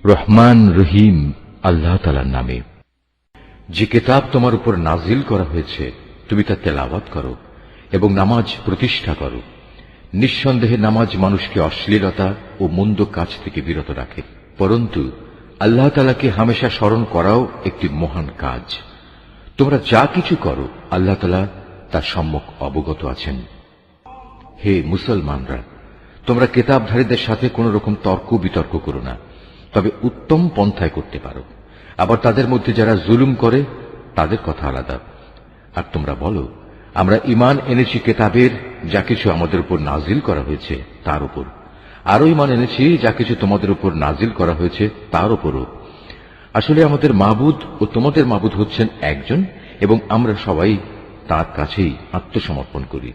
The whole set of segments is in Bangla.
রহমান রহিম আল্লাহ তাআলার নামে। যে কিতাব তোমার উপর নাজিল করা হয়েছে তুমি তা তেলাওয়াত করো এবং নামাজ প্রতিষ্ঠা করো। নিঃসন্দেহে নামাজ মানুষকে অশ্লীলতা ও মন্দ কাজ থেকে বিরত রাখে, পরন্তু আল্লাহ তাআলাকে হামেশা স্মরণ করাও একটি মহান কাজ। তোমরা যা কিছু করো আল্লাহ তাআলা তার সম্যক অবগত আছেন। হে মুসলমানরা, তোমরা কিতাবধারীদের সাথে কোন রকম তর্ক বিতর্ক করো না, তবে উত্তম পন্থায় করতে পারো। আবার তাদের মধ্যে যারা জুলুম করে তাদের কথা আলাদা। আর তোমরা বলো, আমরা ঈমান এনেছি কিতাবের যা কিছু আমাদের উপর নাজিল করা হয়েছে তার উপর, আরো ঈমান এনেছি যা কিছু তোমাদের উপর নাজিল করা হয়েছে তার উপরও। আসলে আমাদের মাবুদ ও তোমাদের মাবুদ হচ্ছেন একজন, এবং আমরা সবাই তার কাছেই আত্মসমর্পণ করি।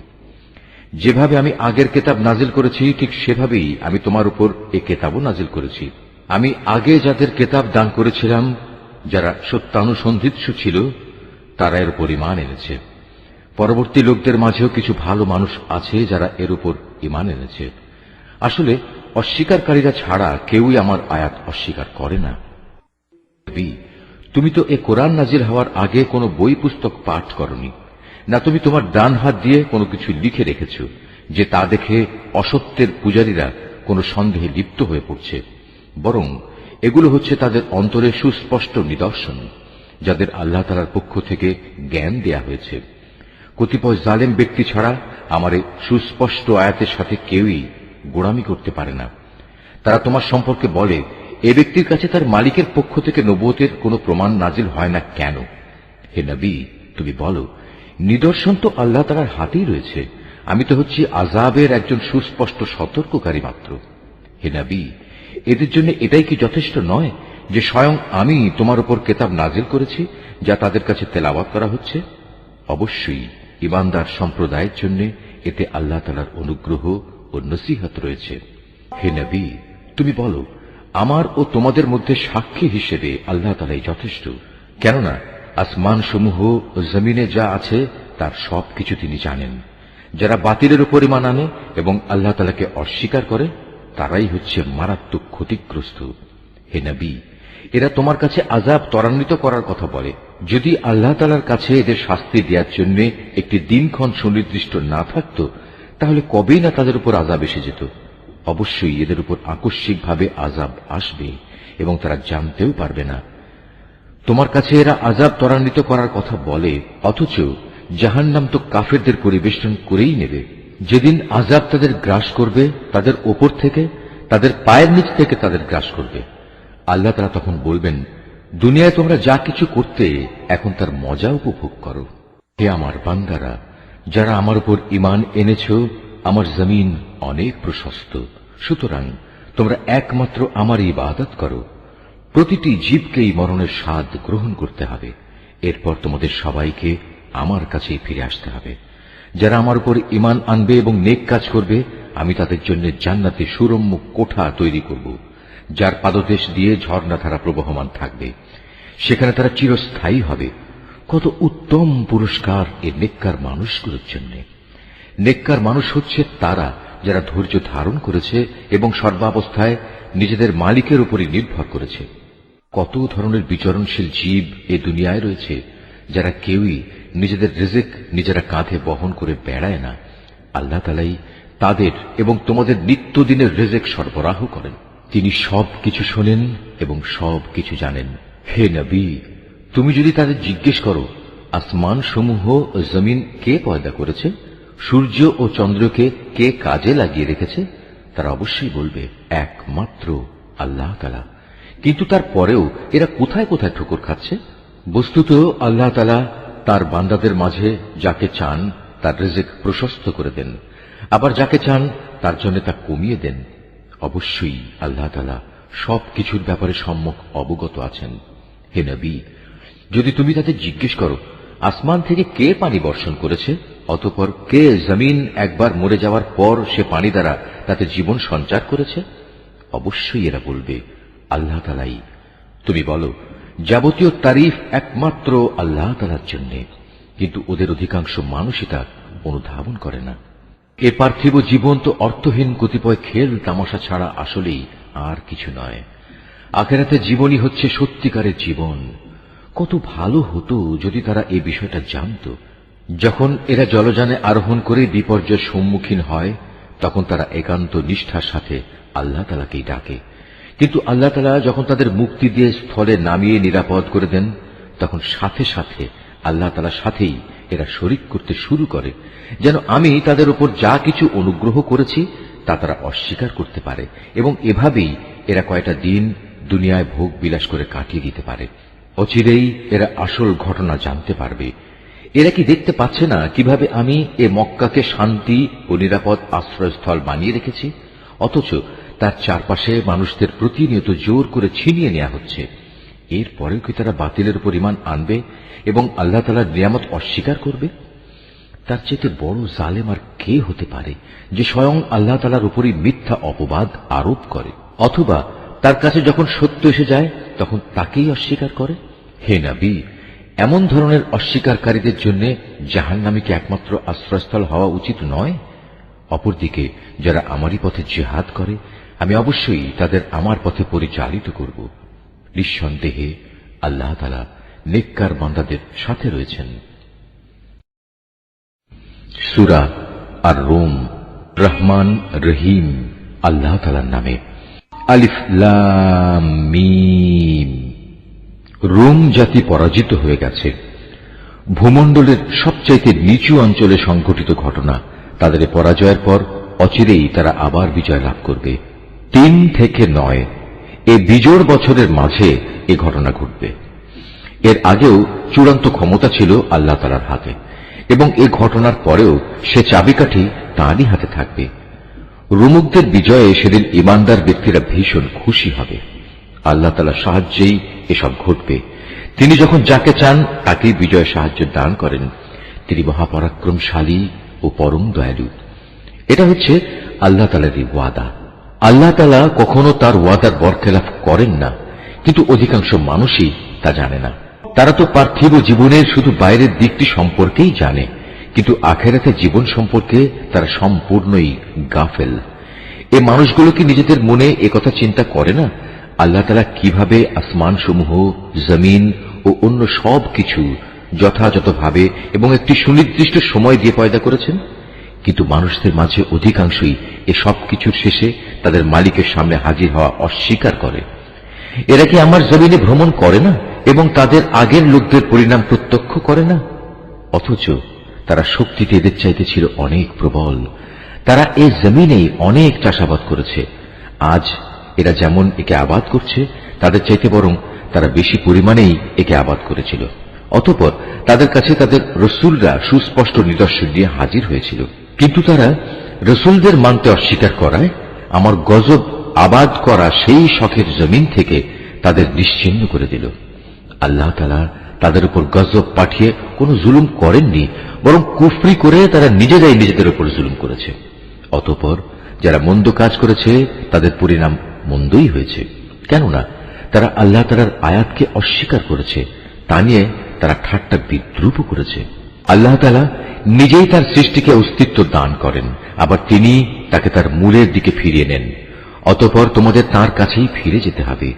যেভাবে আমি আগের কিতাব নাজিল করেছি ঠিক সেভাবেই আমি তোমার উপর এ কিতাবও নাজিল করেছি। আমি আগে যাদের কিতাব দান করেছিলাম যারা সত্যানুসন্ধিৎসু ছিল তারা এর উপর ঈমান এনেছে। পরবর্তী লোকদের মাঝেও কিছু ভালো মানুষ আছে যারা এর উপর ঈমান এনেছে। আসলে অস্বীকারীরা ছাড়া কেউই আমার আয়াত অস্বীকার করে না। তুমি তো এ কোরআন নাজিল হওয়ার আগে কোনো বই পুস্তক পাঠ করনি, না তুমি তোমার ডান হাত দিয়ে কোনো কিছু লিখে রেখেছ যে তা দেখে অসত্যের পূজারীরা কোনো সন্দেহে লিপ্ত হয়ে পড়ছে। বরং এগুলো হচ্ছে তাদের অন্তরে সুস্পষ্ট নিদর্শন, যাদের আল্লাহ তাআলার পক্ষ থেকে জ্ঞান দেয়া হয়েছে। কতিপয় জালেম ব্যক্তি ছাড়া আমার এই সুস্পষ্ট আয়াতের সাথে কেউই গোড়ামি করতে পারে না। তারা তোমার সম্পর্কে বলে, এ ব্যক্তির কাছে তার মালিকের পক্ষ থেকে নবুয়তের কোনো প্রমাণ নাজিল হয় না কেন? হে নবী, তুমি বলো, নিদর্শন তো আল্লাহ তাআলার হাতেই রয়েছে। আমি তো হচ্ছি আযাবের একজন সুস্পষ্ট সতর্ককারী মাত্র। হে নবী, এদের জন্য এটাই কি যথেষ্ট নয় যে স্বয়ং আমি তোমার উপর কিতাব নাজিল করেছি যা তাদের কাছে তেলাওয়াত করা হচ্ছে? অবশ্যই ঈমানদার সম্প্রদায়ের জন্য এতে আল্লাহ তাআলার অনুগ্রহ ও নসিহত রয়েছে। হে নবী, তুমি বলো, আমার ও তোমাদের মধ্যে সাক্ষী হিসেবে আল্লাহ তাআলাই যথেষ্ট। কেননা আসমান সমূহ ও জমিনে যা আছে তার সবকিছু তিনি জানেন। যারা বাতিলের উপর ঈমান আনে এবং আল্লাহ তাআলাকে অস্বীকার করে তারাই হচ্ছে মারাত্মক ক্ষতিগ্রস্ত। হে নবী, এরা তোমার কাছে আযাব ত্বরান্বিত করার কথা বলে। যদি আল্লাহ তাআলার কাছে এদের শাস্তি দেওয়ার জন্য একটি দিনক্ষণ সুনির্দিষ্ট না থাকত, তাহলে কবেই না তাদের উপর আযাব এসে যেত। অবশ্যই এদের উপর আকস্মিকভাবে আযাব আসবে এবং তারা জানতেও পারবে না। তোমার কাছে এরা আযাব ত্বরান্বিত করার কথা বলে, অথচ জাহান্নাম তো কাফেরদের পরিবেষ্টন করেই নেবে। যেদিন আযাব তাদের গ্রাস করবে, তাদের ওপর থেকে, তাদের পায়ের নিচ থেকে তাদের গ্রাস করবে। আল্লাহ তাআলা তখন বলবেন, দুনিয়ায় তোমরা যা কিছু করতে এখন তার মজা উপভোগ করো। হে আমার বান্দারা, যারা আমার উপর ঈমান এনেছ, আমার জমিন অনেক প্রশস্ত, সুতরাং তোমরা একমাত্র আমার ইবাদত করো। প্রতিটি জীবকেই মরণের স্বাদ গ্রহণ করতে হবে, এরপর তোমাদের সবাইকে আমার কাছেই ফিরে আসতে হবে। যারা আমার উপর ঈমান আনবে এবং নেক কাজ করবে, আমি তাদের জন্য জান্নাতে সুরম্য কোঠা তৈরি করব, যার পাদদেশ দিয়ে ঝর্ণাধারা প্রবহমান থাকবে। সেখানে তারা চিরস্থায়ী হবে। কত উত্তম পুরস্কার এ নেককার মানুষগুলোর জন্য। নেককার মানুষ হচ্ছে তারা যারা ধৈর্য ধারণ করেছে এবং সর্বাবস্থায় নিজেদের মালিকের উপরই নির্ভর করেছে। কত ধরনের বিচরণশীল জীব এ দুনিয়ায় রয়েছে যারা কেউই নিজেদের রিজিক নিজেরা কাঁধে বহন করে বেড়ায় না। আল্লাহ তাআলাই তাদের এবং তোমাদের নিত্যদিনের রিজিক সরবরাহ করেন। তিনি সব কিছু শোনেন এবং সব কিছু জানেন। হে নবী, তুমি যদি তাদের জিজ্ঞেস করো, আসমান সমূহ ও জমিন কে পয়দা করেছে, সূর্য ও চন্দ্রকে কে কাজে লাগিয়ে রেখেছে, তারা অবশ্যই বলবে একমাত্র আল্লাহ তাআলা। কিন্তু তারপরেও এরা কোথায় কোথায় ঠোকর খাচ্ছে। বস্তুত আল্লাহ তাআলা তার বান্দাদের মাঝে যাকে চান তার রিজিক প্রশস্ত করে দেন, আবার যাকে চান তার জন্য তা কমিয়ে দেন। অবশ্যই আল্লাহ তাআলা সবকিছুর ব্যাপারে সম্যক অবগত আছেন। হে নবী, যদি তুমি তাদের জিজ্ঞেস করো, আসমান থেকে কে পানি বর্ষণ করেছে, অতঃপর কে জমিন একবার মরে যাওয়ার পর সে পানি দ্বারা তাতে জীবন সঞ্চার করেছে, অবশ্যই এরা বলবে আল্লাহ তাআলাই। তুমি বলো, যাবতীয় তারিফ একমাত্র আল্লাহ তাআলার জন্য, কিন্তু ওদের অধিকাংশ মানুষই তা অনুধাবন করে না। এ পার্থিব জীবন তো অর্থহীন কতিপয় খেল তামাশা ছাড়া আসলেই আর কিছু নয়। আখিরাতের জীবনই হচ্ছে সত্যিকারের জীবন। কত ভালো হতো যদি তারা এই বিষয়টা জানত। যখন এরা জলযানে আরোহণ করে বিপর্যয়ের সম্মুখীন হয়, তখন তারা একান্ত নিষ্ঠার সাথে আল্লাহ তাআলাকেই ডাকে। কিন্তু আল্লাহ তাআলা যখন তাদের মুক্তি দিয়ে স্থলে নামিয়ে নিরাপদ করে দেন, তখন সাথে সাথে আল্লাহ তাআলার সাথেই এরা শরীক করতে শুরু করে, যেন আমি তাদের উপর যা কিছু অনুগ্রহ করেছি তা তারা অস্বীকার করতে পারে, এবং এভাবেই এরা কয়টা দিন দুনিয়ায় ভোগ বিলাস করে কাটিয়ে দিতে পারে। অচিরেই এরা আসল ঘটনা জানতে পারবে। এরা কি দেখতে পাচ্ছে না কিভাবে আমি এ মক্কাকে শান্তি ও নিরাপদ আশ্রয়স্থল বানিয়ে রেখেছি, অথচ তার চারপাশে মানুষদের প্রতিনিয়ত জোর করে ছিনিয়ে নেওয়া হচ্ছে। এরপরেও কি তারা বাতিলের উপর ঈমান আনবে এবং আল্লাহ তাআলার নিয়ামত অস্বীকার করবে? তার চেয়ে বড় জালেম আর কে হতে পারে যে স্বয়ং আল্লাহ তাআলার উপরই মিথ্যা অপবাদ আরোপ করে, অথবা তার কাছে যখন সত্য এসে যায় তখন তাকেই অস্বীকার করে? হে নবী, এমন ধরনের অস্বীকারীদের জন্য জাহান্নামী কি একমাত্র আশ্রয়স্থল হওয়া উচিত নয়? অপরদিকে যারা আমারই পথে জিহাদ করে, আমি অবশ্যই তাদের আমার পথে পরিচালিত করব। নিঃসন্দেহে আল্লাহ তাআলা নেককার বান্দাদের সাথে রয়েছেন। সূরা আর-রুম। রহমান রহিম আল্লাহ তাআলার নামে। আলিফ লাম মিম। রোম জাতি পরাজিত হয়ে গেছে। ভূমণ্ডলের সবচাইতে নিচু অঞ্চলে সংঘটিত ঘটনা। তাদের পরাজয়ের পর অচিরেই তারা আবার বিজয় লাভ করবে। 3 থেকে 9 এই বিজোড় বছরের মাঝে এ ঘটনা ঘটবে। এর আগেও চূড়ান্ত ক্ষমতা ছিল আল্লাহ তাআলার হাতে, এবং এ ঘটনার পরেও সে চাবিকাঠি তাঁরই হাতে থাকবে। রোমকদের বিজয়ে সেদিন ঈমানদার ব্যক্তিরা ভীষণ খুশি হবে। আল্লাহ তাআলার সাহায্যেই এসব ঘটবে। তিনি যখন যাকে চান তাকেই বিজয় সাহায্য দান করেন। তিনি মহাপরাক্রমশালী ও পরম দয়ালু। এটা হচ্ছে আল্লাহ তাআলারই ওয়াদা। আল্লাহ তাআলা কখনো তার ওয়াদার বরখেলাফ করেন না, কিন্তু অধিকাংশ মানুষই তা জানে না। তারা তো পার্থিব জীবনের শুধু বাইরের দিকটি সম্পর্কেই জানে, কিন্তু আখিরাতের জীবন সম্পর্কে তারা সম্পূর্ণই গাফেল। এ মানুষগুলো কি নিজেদের মনে একথা চিন্তা করে না আল্লাহ তাআলা কিভাবে আসমানসমূহ, জমিন ও অন্য সব কিছু যথাযথভাবে এবং একটি সুনির্দিষ্ট সময় দিয়ে পয়দা করেছেন? কিন্তু মানুষদের মাঝে অধিকাংশই এ সব কিছুর শেষে তাদের মালিকের সামনে হাজির হওয়া অস্বীকার করে। এরা কি আমার জমিনে ভ্রমণ করে না এবং তাদের আগের লোকদের পরিণাম প্রত্যক্ষ করে না? অথচ তারা শক্তিতে এদের চাইতে ছিল অনেক প্রবল। তারা এই জমিনেই অনেক চাষাবাদ করেছে। আজ এরা যেমন একে আবাদ করছে, তাদের চাইতে বরং তারা বেশি পরিমাণেই একে আবাদ করেছিল। অতঃপর তাদের কাছে তাদের রসুলরা সুস্পষ্ট নিদর্শন দিয়ে হাজির হয়েছিল, কিন্তু তারা রসুলদের মানতে অস্বীকার করায় আমার গজব আবাদ করা সেই শখের জমিন থেকে তাদের নিশ্চিহ্ন করে দিল। আল্লাহ তাআলা তাদের উপর গজব পাঠিয়ে কোনো জুলুম করেননি, বরং কুফরি করে তারা নিজেরাই নিজেদের উপর জুলুম করেছে। অতঃপর যারা মন্দ কাজ করেছে তাদের পরিণাম মন্দই হয়েছে, কেননা তারা আল্লাহ তাআলার আয়াতকে অস্বীকার করেছে। তা নিয়ে তারা ঠাট্টা বিদ্রূপ করেছে। আল্লাহ তাআলা নিজেই তার সৃষ্টিকে অস্তিত্ব দান করেন, আবার তিনি তাকে তার মূলের দিকে ফিরিয়ে নেন। অতঃপর তোমাদের তাঁর কাছেই ফিরে যেতে হবে।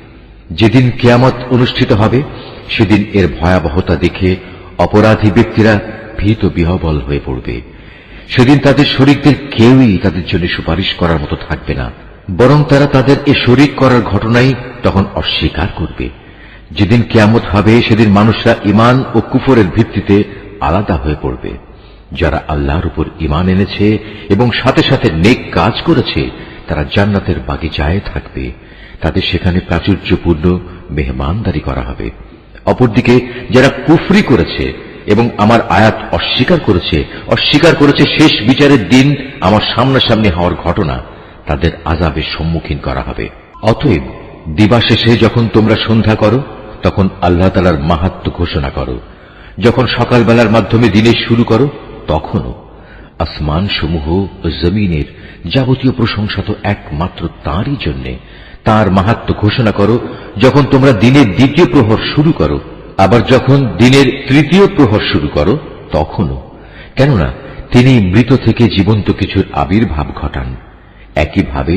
যেদিন কিয়ামত অনুষ্ঠিত হবে সেদিন এর ভয়াবহতা দেখে অপরাধী ব্যক্তিরা ভীত বিহ্বল হয়ে পড়বে। সেদিন তাদের শরীকদের কেউই তাদের জন্য সুপারিশ করার মতো থাকবে না, বরং তারা তাদের এ শরীক করার ঘটনাই তখন অস্বীকার করবে। যেদিন কিয়ামত হবে সেদিন মানুষরা ঈমান ও কুফরের ভিত্তিতে আলাদা হয়ে পড়বে। যারা আল্লাহর উপর ঈমান এনেছে এবং সাথে সাথে নেক কাজ করেছে তারা জান্নাতের বাগিচায় থাকবে। তাদের সেখানে প্রাচুর্যপূর্ণ মেহমানদারি করা হবে। অপরদিকে যারা কুফরি করেছে এবং আমার আয়াত অস্বীকার করেছে শেষ বিচারের দিন আমার সামনাসামনি হওয়ার ঘটনা, তাদের আযাবের সম্মুখীন করা হবে। অতএব দিবাশেষে যখন তোমরা সন্ধ্যা করো তখন আল্লাহ তাআলার মাহাত্ম্য ঘোষণা করো। যখন সকালবেলার মাধ্যমে দিনের শুরু করো তখনও। আসমান সমূহ ও জমিনের যাবতীয় প্রশংসা তো একমাত্র তাঁরই জন্য। তাঁর মাহাত্ম্য ঘোষণা করো যখন তোমরা দিনের দ্বিতীয় প্রহর শুরু করো, আবার যখন দিনের তৃতীয় প্রহর শুরু করো তখনও। কেননা তিনি মৃত থেকে জীবন্ত কিছুর আবির্ভাব ঘটান, একইভাবে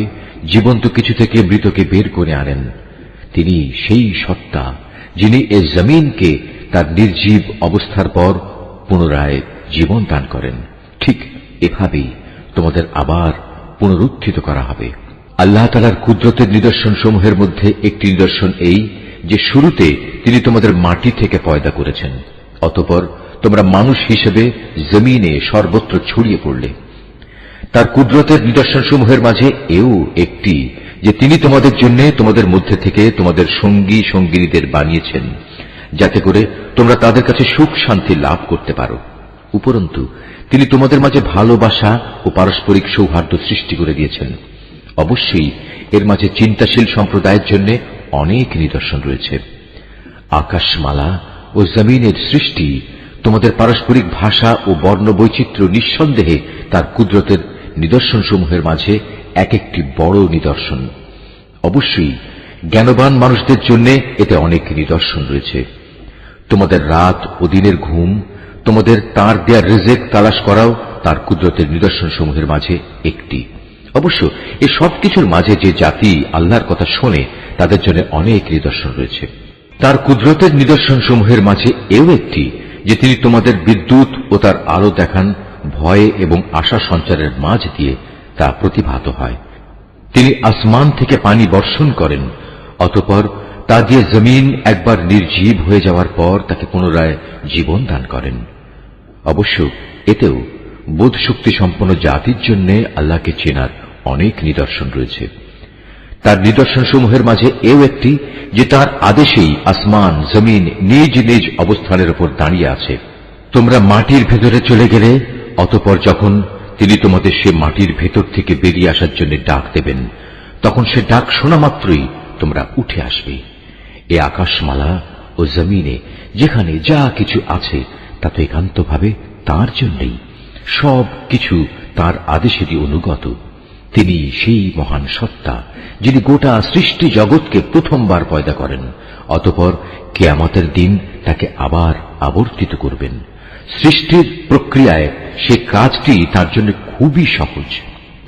জীবন্ত কিছু থেকে মৃতকে বের করে আনেন। তিনি সেই সত্তা যিনি এ জমিনকে তার নির্জীব অবস্থার পর পুনরায় জীবন দান করেন। ঠিক এভাবেই তোমাদের আবার পুনরুত্থিত করা হবে। আল্লাহ তাআলার কুদরতের নিদর্শন সমূহের মধ্যে একটি নিদর্শন এই যে শুরুতে তিনি তোমাদের মাটি থেকে পয়দা করেছেন, অতঃপর তোমরা মানুষ হিসেবে জমিনে সর্বত্র ছড়িয়ে পড়লে। তার কুদরতের নিদর্শন সমূহের মাঝে এও একটি যে তিনি তোমাদের জন্য তোমাদের মধ্যে থেকে তোমাদের সঙ্গী সঙ্গিনীদের বানিয়েছেন, যাতে করে তোমরা তাদের কাছে সুখ শান্তি লাভ করতে পারো। উপরন্তু তিনি তোমাদের মাঝে ভালোবাসা ও পারস্পরিক সৌহার্দ্য সৃষ্টি করে দিয়েছেন। অবশ্যই এর মাঝে চিন্তাশীল সম্প্রদায়ের জন্য অনেক নিদর্শন রয়েছে। আকাশমালা ও জমিনের সৃষ্টি, তোমাদের পারস্পরিক ভাষা ও বর্ণ বৈচিত্র্য নিঃসন্দেহে তার কুদরতের নিদর্শন সমূহের মাঝে এক একটি বড় নিদর্শন। অবশ্যই জ্ঞানবান মানুষদের জন্য এতে অনেক নিদর্শন রয়েছে। তোমাদের রাত ও দিনের ঘুম, তোমাদের তার দেয়া রিজেক তালাশ করাও তার কুদরতের নিদর্শন সমূহের মাঝে একটি। অবশ্য এই সবকিছুর মাঝে যে জাতি আল্লাহর কথা শোনে তাদের জন্য অনেক নিদর্শন রয়েছে। তার কুদরতের নিদর্শন সমূহের মাঝে এও একটি যে তিনি তোমাদের বিদ্যুৎ ও তার আলো দেখান ভয়ে এবং আশা সঞ্চারের মাঝ দিয়ে তা প্রতিভাত হয়। তিনি আসমান থেকে পানি বর্ষণ করেন, অতঃপর তা দিয়ে জমিন একবার নির্জীব হয়ে যাওয়ার পর তাকে পুনরায় জীবন দান করেন। অবশ্য এতেও বোধ শক্তি সম্পন্ন জাতির জন্য আল্লাহকে চেনার অনেক নিদর্শন রয়েছে। তার নিদর্শন সমূহের মাঝে এও একটি যে তার আদেশেই আসমান জমিন নিজ নিজ অবস্থানের উপর দাঁড়িয়ে আছে। তোমরা মাটির ভেতরে চলে গেলে অতঃপর যখন তিনি তোমাদের সে মাটির ভেতর থেকে বেরিয়ে আসার জন্য ডাক দেবেন, তখন সে ডাক শোনা মাত্রই তোমরা উঠে আসবে। এ আকাশমালা ও জমিনে যেখানে যা কিছু আছে তা তো একান্তভাবে তাঁর জন্যই, সব কিছু তাঁর আদেশেরই অনুগত। তিনি সেই মহান সত্তা যিনি গোটা সৃষ্টি জগৎকে প্রথমবার পয়দা করেন, অতঃপর কিয়ামতের দিন তাকে আবার আবর্তিত করবেন। সৃষ্টির প্রক্রিয়ায় সে কাজটি তার জন্য খুবই সহজ,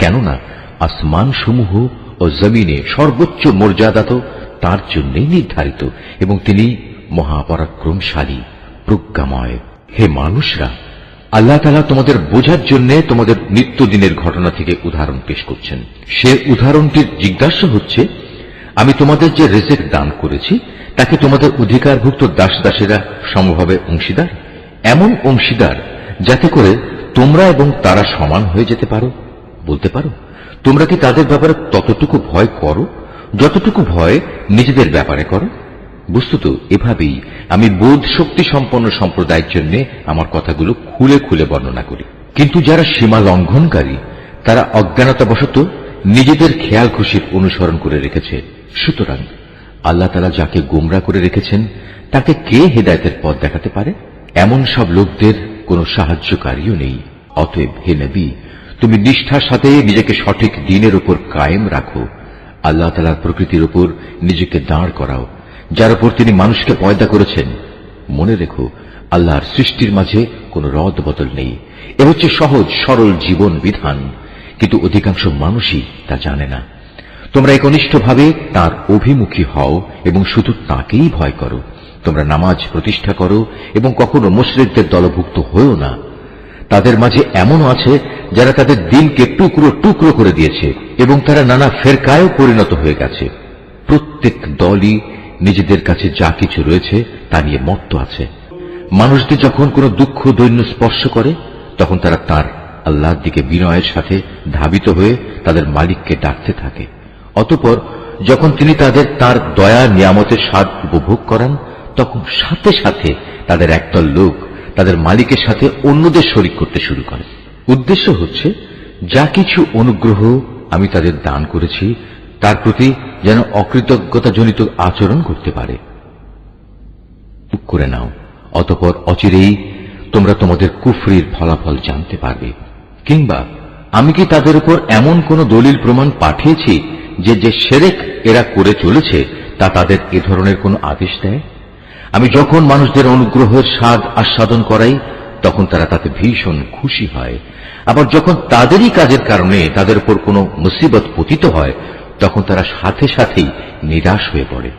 কেননা আসমান সমূহ ও জমিনে সর্বোচ্চ মর্যাদা তো তার জন্যই নির্ধারিত এবং তিনি মহাপরাক্রমশালী প্রজ্ঞাময়। হে মানুষরা, আল্লাহ তাআলা তোমাদের বোঝার জন্য তোমাদের নিত্যদিনের ঘটনা থেকে উদাহরণ পেশ করছেন। সে উদাহরণটির জিজ্ঞাসা হচ্ছে, আমি তোমাদের যে রিজেক দান করেছি তাকে তোমাদের অধিকারভুক্ত দাস দাসেরা সমভাবে অংশীদার, এমন অংশীদার যাতে করে তোমরা এবং তারা সমান হয়ে যেতে পারো। বলতে পারো, তোমরা কি তাদের ব্যাপারে ততটুকু ভয় করো যতটুকু ভয় নিজেদের ব্যাপারে করো? বস্তুত এভাবেই আমি বোধ শক্তি সম্পন্ন সম্প্রদায়ের জন্য আমার কথাগুলো খুলে খুলে বর্ণনা করি। কিন্তু যারা সীমা লঙ্ঘনকারী তারা অজ্ঞানতাবশত নিজেদের খেয়াল খুশির অনুসরণ করে রেখেছে। সুতরাং আল্লাহ তাআলা যাকে গোমরা করে রেখেছেন তাকে কে হেদায়েতের পথ দেখাতে পারে? এমন সব লোকদের কোনো সাহায্যকারীও নেই। অতএব হে নবী, তুমি নিষ্ঠার সাথে নিজেকে সঠিক দ্বীনের উপর কায়েম রাখো। আল্লাহ তাআলার প্রকৃতির উপর নিজেকে দাঁড় করাও, যার উপর তিনি মানুষকে পয়দা করেছেন। মনে রেখো, আল্লাহর সৃষ্টির মাঝে কোনো রদ বদল নেই। এ হচ্ছে সহজ সরল জীবন বিধান, কিন্তু অধিকাংশ মানুষই তা জানে না। তোমরা একনিষ্ঠভাবে তাঁর অভিমুখী হও এবং শুধু তাঁকেই ভয় করো। তোমরা নামাজ প্রতিষ্ঠা করো এবং কখনো মুশরিকদের দলভুক্ত হয়েও না। তাদের মাঝে এমনও আছে যারা তাদের দিনকে টুকরো টুকরো করে দিয়েছে এবং তারা নানা ফেরকায় পরিণত হয়ে গেছে। প্রত্যেক দলই নিজেদের কাছে যা কিছু রয়েছে তা নিয়ে মত্ত আছে। মানুষদের যখন কোনো দুঃখ দৈন্য স্পর্শ করে তখন তারা তার আল্লাহর দিকে বিনয়ের সাথে ধাবিত হয়ে তাদের মালিককে ডাকতে থাকে। অতঃপর যখন তিনি তাদের তার দয়া নিয়ামতের স্বাদ উপভোগ করান তখন সাথে সাথে তাদের একদল লোক তাদের মালিকের সাথে অন্যদের শরীক করতে শুরু করে। উদ্দেশ্য হচ্ছে যা কিছু অনুগ্রহ আমি তাদের দান করেছি তার প্রতি যেন অকৃতজ্ঞতাজনিত আচরণ করতে পারে। করে নাও, অতঃপর অচিরেই তোমরা তোমাদের কুফরির ফলাফল জানতে পারবে। কিংবা আমি কি তাদের উপর এমন কোন দলিল প্রমাণ পাঠিয়েছি যে যে শিরক এরা করে চলেছে তা তাদের এ ধরনের কোন আদেশ দেয়? আমি যখন মানুষদের অনুগ্রহের স্বাদ আস্বাদন করাই তখন তারা তাতে ভীষণ খুশি হয়, আবার যখন তাদেরই কাজের কারণে তাদের উপর কোনো মুসিবত পতিত হয় তখন তারা সাথে সাথেই নিরাশ হয়ে পড়ে।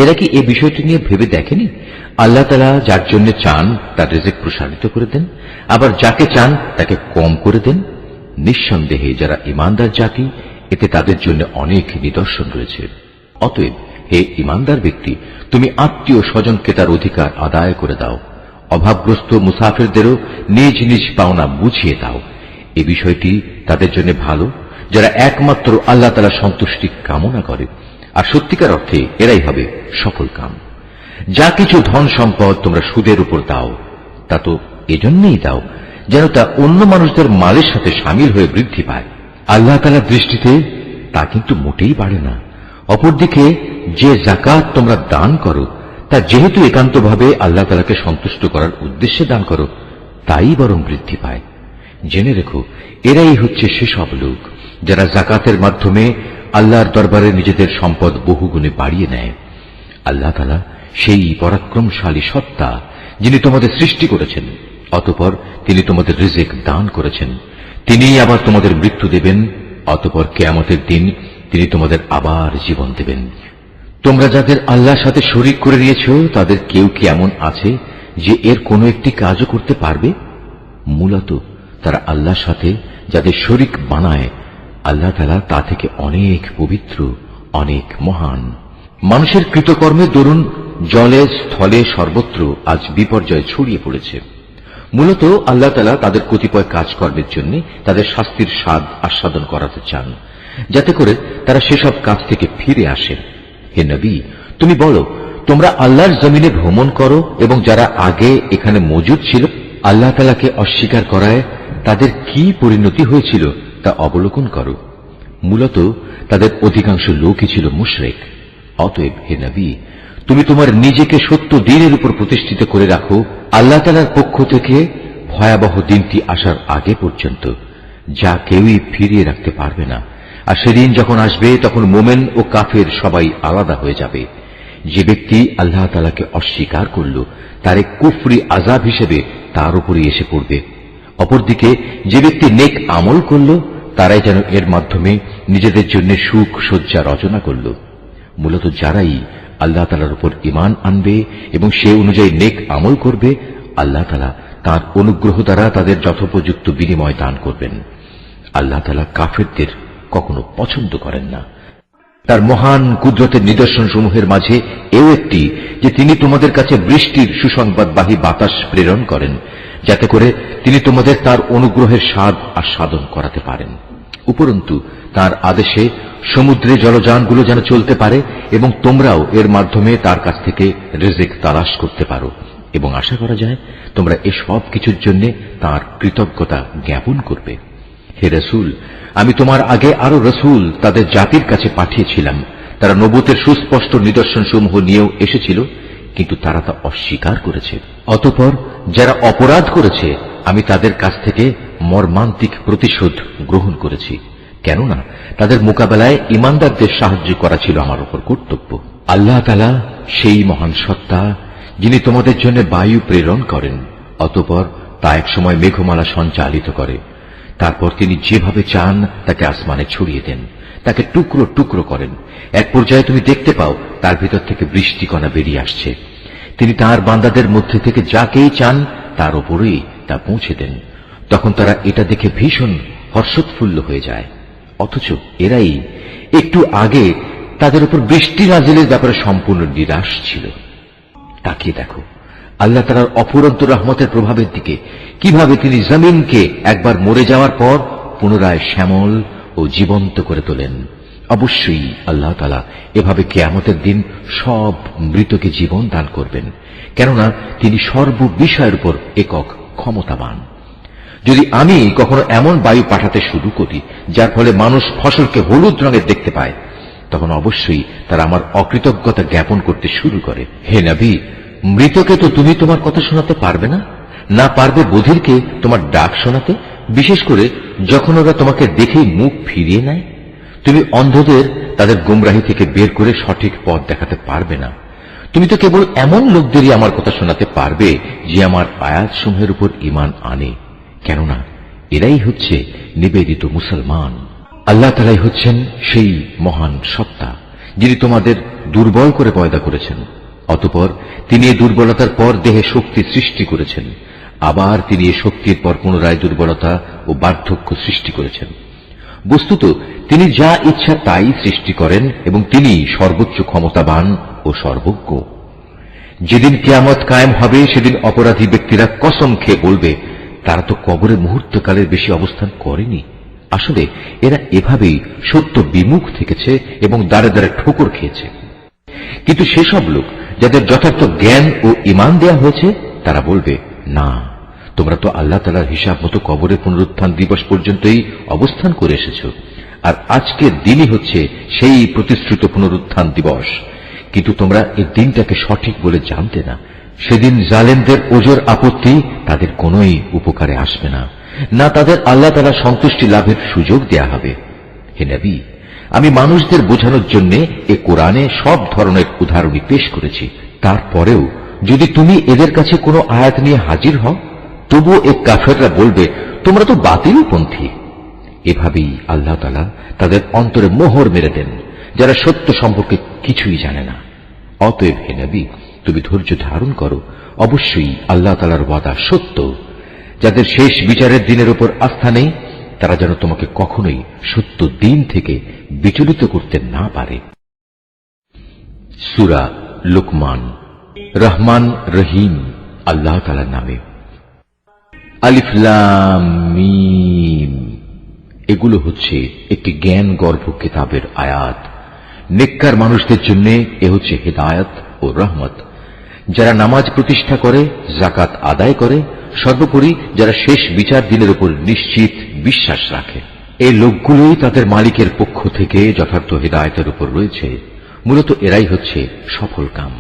এরা কি এ বিষয়টি নিয়ে ভেবে দেখেনি আল্লাহ তাআলা যার জন্য চান তার রিজিক প্রসারিত করে দেন, আবার যাকে চান তাকে কম করে দেন। নিঃসন্দেহে যারা ঈমানদার জাতি, এতে তাদের জন্য অনেক নিদর্শন রয়েছে। অতএব হে ঈমানদার ব্যক্তি, তুমি আত্মীয় স্বজনকে তার অধিকার আদায় করে দাও। অভাবগ্রস্ত মুসাফিরদেরও নিজ নিজ পাওনা বুঝিয়ে দাও। এ বিষয়টি তাদের জন্য ভালো যারা একমাত্র আল্লাহ তাআলার সন্তুষ্টি কামনা করে, আর সত্যিকার অর্থে এরাই হবে সফল কাম। যা কিছু ধন সম্পদ তোমরা সুদের উপর দাও, তা তো এজন্যই দাও যেন তা অন্য মানুষদের মালের সাথে সামিল হয়ে বৃদ্ধি পায়। আল্লাহ তাআলার দৃষ্টিতে তা কিন্তু মোটেই বাড়ে না। অপরদিকে যে যাকাত তোমরা দান করো, তা যেহেতু একান্তভাবে আল্লাহ তাআলাকে সন্তুষ্ট করার উদ্দেশ্যে দান করো, তাই বরং বৃদ্ধি পায়। জেনে রেখো, এরাই হচ্ছে সেসব লোক যারা যাকাতের মাধ্যমে আল্লাহর দরবারে নিজেদের সম্পদ বহুগুণে বাড়িয়ে নেয়। আল্লাহ তাআলা সেই পরাক্রমশালী সত্তা, যিনি তোমাদের সৃষ্টি করেছেন, অতঃপর তিনি তোমাদের রিজিক দান করেছেন। তিনিই আবার তোমাদের মৃত্যু দেবেন, অতঃপর কিয়ামতের দিন তিনি তোমাদের আবার জীবন দেবেন। তোমরা যাদের আল্লাহর সাথে শরীক করে নিয়েছ, তাদের কেউ কি এমন আছে যে এর কোনো একটি কাজও করতে পারবে? মূলত তারা আল্লাহর সাথে যাদের শরীক বানায়, আল্লাহ তাআলা তা থেকে অনেক পবিত্র, অনেক মহান। মানুষের কৃতকর্মের দরুন জলে স্থলে সর্বত্র আজ বিপর্যয় ছড়িয়ে পড়েছে। মূলত আল্লাহ তাআলা তাদের কতিপয় কাজকর্মের জন্য তাদের শাস্তির স্বাদ আস্বাদন করাতে চান, যাতে করে তারা সেসব কাজ থেকে ফিরে আসে। হে নবী, তুমি বলো, তোমরা আল্লাহর জমিনে ভ্রমণ করো এবং যারা আগে এখানে মজুদ ছিল আল্লাহ তাআলাকে অস্বীকার করায় তাদের কি পরিণতি হয়েছিল তা অবলোকন করো। মূলত তাদের অধিকাংশ লোকই ছিল মুশরিক। অতএব হে নবী, তুমি তোমার নিজেকে সত্য দ্বীনের উপর প্রতিষ্ঠিত করে রাখো আল্লাহ তাআলার পক্ষ থেকে ভয়াবহ দিনটি আসার আগে পর্যন্ত, যা কেউই ফিরিয়ে রাখতে পারবে না। আর সেদিন যখন আসবে, তখন মোমেন ও কাফের সবাই আলাদা হয়ে যাবে। যে ব্যক্তি আল্লাহ তাআলাকে অস্বীকার করল, তার এক কুফরি আযাব হিসেবে তার উপরই এসে পড়বে। অপরদিকে যে ব্যক্তি নেক আমল করল, তারাই যেন এর মাধ্যমে নিজেদের জন্য সুখ সজ্জা রচনা করল। মূলত যারাই আল্লাহ তাআলার উপর ঈমান আনবে এবং সে অনুযায়ী নেক আমল করবে, আল্লাহ তাআলা তাঁর অনুগ্রহ দ্বারা তাদের যথোপযুক্ত বিনিময় দান করবেন। আল্লাহ তাআলা কাফেরদের কখনো পছন্দ করেন না। তার মহান কুদরতের নিদর্শন সমূহের মাঝে এও একটি যে তিনি তোমাদের কাছে বৃষ্টির সুসংবাদবাহী বাতাস প্রেরণ করেন, যাতে করে তিনি তোমাদের তার অনুগ্রহের স্বাদ আস্বাদন করাতে পারেন। উপরন্তু তার আদেশে সমুদ্রে জলযানগুলো যেন চলতে পারে এবং তোমরাও এর মাধ্যমে তার কাছ থেকে রিজিক তালাশ করতে পারো, এবং আশা করা যায় তোমরা এসব কিছুর জন্য তার কৃতজ্ঞতা জ্ঞাপন করবে। হে রাসূল, আমি তোমার আগে আরো রাসূল তাদের জাতির কাছে পাঠিয়েছিলাম। তারা নবুতের সুস্পষ্ট নিদর্শন সমূহ নিয়েও এসেছিল, কিন্তু তারা তা অস্বীকার করেছে। অতঃপর যারা অপরাধ করেছে, আমি তাদের কাছ থেকে মর্মান্তিক প্রতিশোধ গ্রহণ করেছি, কেননা তাদের মোকাবেলায় ঈমানদারদের সাহায্য করা ছিল আমার উপর কর্তব্য। আল্লাহ তাআলা সেই মহান সত্তা, যিনি তোমাদের জন্য বায়ু প্রেরণ করেন, অতঃপর তা এক সময় মেঘমালা সঞ্চালিত করে। তারপর তিনি যেভাবে চান তাকে আসমানে ছড়িয়ে দেন, তাকে টুকরো টুকরো করেন। এক পর্যায়ে তুমি দেখতে পাও তার ভিতর থেকে বৃষ্টিকণা বেরিয়ে আসছে। তিনি তার বান্দাদের মধ্যে থেকে যাকেই চান তার উপরেই তা পৌঁছে দেন। তখন তারা এটা দেখে ভীষণ হর্ষোৎফুল্ল হয়ে যায়, অথচ এরাই একটু আগে তাদের উপর বৃষ্টি নাজিলের ব্যাপারে সম্পূর্ণ নিরাশ ছিল। তাকিয়ে দেখো আল্লাহ তাআলার অফুরন্ত রহমতের প্রভাবের দিকে, কিভাবে তিনি জমিনকে একবার মরে যাওয়ার পর পুনরায় শ্যামল ও জীবন্ত করে তোলেন। অবশ্যই আল্লাহ তাআলা এভাবে কিয়ামতের দিন সব মৃতকে জীবন দান করবেন, কেননা তিনি সর্ববিষয়ের উপর একক ক্ষমতাবান। যদি আমি কখনো এমন বায়ু পাঠাতে শুরু করি যার ফলে মানুষ ফসলকে হলুদ রঙের দেখতে পায়, তখন অবশ্যই তারা আমার অকৃতজ্ঞতা জ্ঞাপন করতে শুরু করে। হে নবী, মৃতকে তো তুমি তোমার কথা শোনাতে পারবে না, না পারবে বধিরকে তোমার ডাক শোনাতে, বিশেষ করে যখন ওরা তোমাকে দেখেই মুখ ফিরিয়ে নেয়। তুমি অন্ধদের তাদের গুমরাহি থেকে বের করে সঠিক পথ দেখাতে পারবে না। তুমি তো কেবল এমন লোকদেরই আমার কথা শোনাতে পারবে যে আমার আয়াতসমূহের উপর ঈমান আনে, কেননা এরাই হচ্ছে নিবেদিত মুসলমান। আল্লাহ তাআলাই হচ্ছেন সেই মহান সত্তা, যিনি তোমাদের দুর্বল করে পয়দা করেছেন, অতঃপর তিনি এই দুর্বলতার পর দেহে শক্তি সৃষ্টি করেছেন, আবার তিনি এই শক্তির পর পুনরায় দুর্বলতা ও বার্ধক্য সৃষ্টি করেছেন। বস্তুত তিনি যা ইচ্ছা তাই সৃষ্টি করেন এবং তিনি সর্বোচ্চ ক্ষমতাবান ও সর্বজ্ঞ। যেদিন কিয়ামত কায়েম হবে সেদিন অপরাধী ব্যক্তিরা কসম খেয়ে বলবে, তারা তো কবরে মুহূর্তকালের বেশি অবস্থান করেনি। আসলে এরা এভাবেই সত্য বিমুখ থেকেছে এবং দ্বারে দ্বারে ঠোকর খেয়েছে। কিন্তু সেসব লোক যাদের যথার্থ জ্ঞান ও ঈমান দেয়া হয়েছে তারা বলবে, না, তোমরা তো আল্লাহ তাআলার হিসাব মতো কবরের পুনরুত্থান দিবস পর্যন্তই অবস্থান করে এসেছ, আর আজকের দিনই হচ্ছে সেই প্রতিশ্রুত পুনরুত্থান দিবস, কিন্তু তোমরা এই দিনটাকে সঠিক বলে জানতে না। সেদিন জালেমদের ওজর আপত্তি তাদের কোনোই উপকারে আসবে না, না তাদের আল্লাহ তাআলা সন্তুষ্টি লাভের সুযোগ দেয়া হবে। হে নবী, আমি মানুষদের বোঝানোর জন্য এ কোরআনে সব ধরনের উদাহরণই পেশ করেছি। তারপরেও যদি তুমি এদের কাছে কোনো আয়াত নিয়ে হাজির হও, তবুও এ কাফেররা বলবে, তোমরা তো বাতিলপন্থী। এভাবেই আল্লাহ তাআলা তাদের অন্তরে মোহর মেরে দেন, যারা সত্য সম্পর্কে কিছুই জানে না। অতএব হে নবী, তুমি ধৈর্য ধারণ করো, অবশ্যই আল্লাহ তাআলার ওয়াদা সত্য। যাদের শেষ বিচারের দিনের উপর আস্থা নেই, তারা যেন তোমাকে কখনোই সত্য দিন থেকে বিচলিত করতে না পারে। সূরা লুকমান। রহমান রহিম আল্লাহ তাআলার নামে। আলিফ লাম মিম, এগুলো হচ্ছে একটি জ্ঞান গর্ভ কিতাবের আয়াত। নেককার মানুষদের জন্য এ হচ্ছে হিদায়াত ও রহমত। যারা নামাজ প্রতিষ্ঠা করে, যাকাত আদায় করে, সর্বোপরি যারা শেষ বিচার দিনের উপর নিশ্চিত বিশ্বাস রাখে, এই লোকগুলোই তাদের মালিকের পক্ষ থেকে যথার্থ হিদায়াতের উপর রয়েছে। মূলত এরাই হচ্ছে সফল কাম।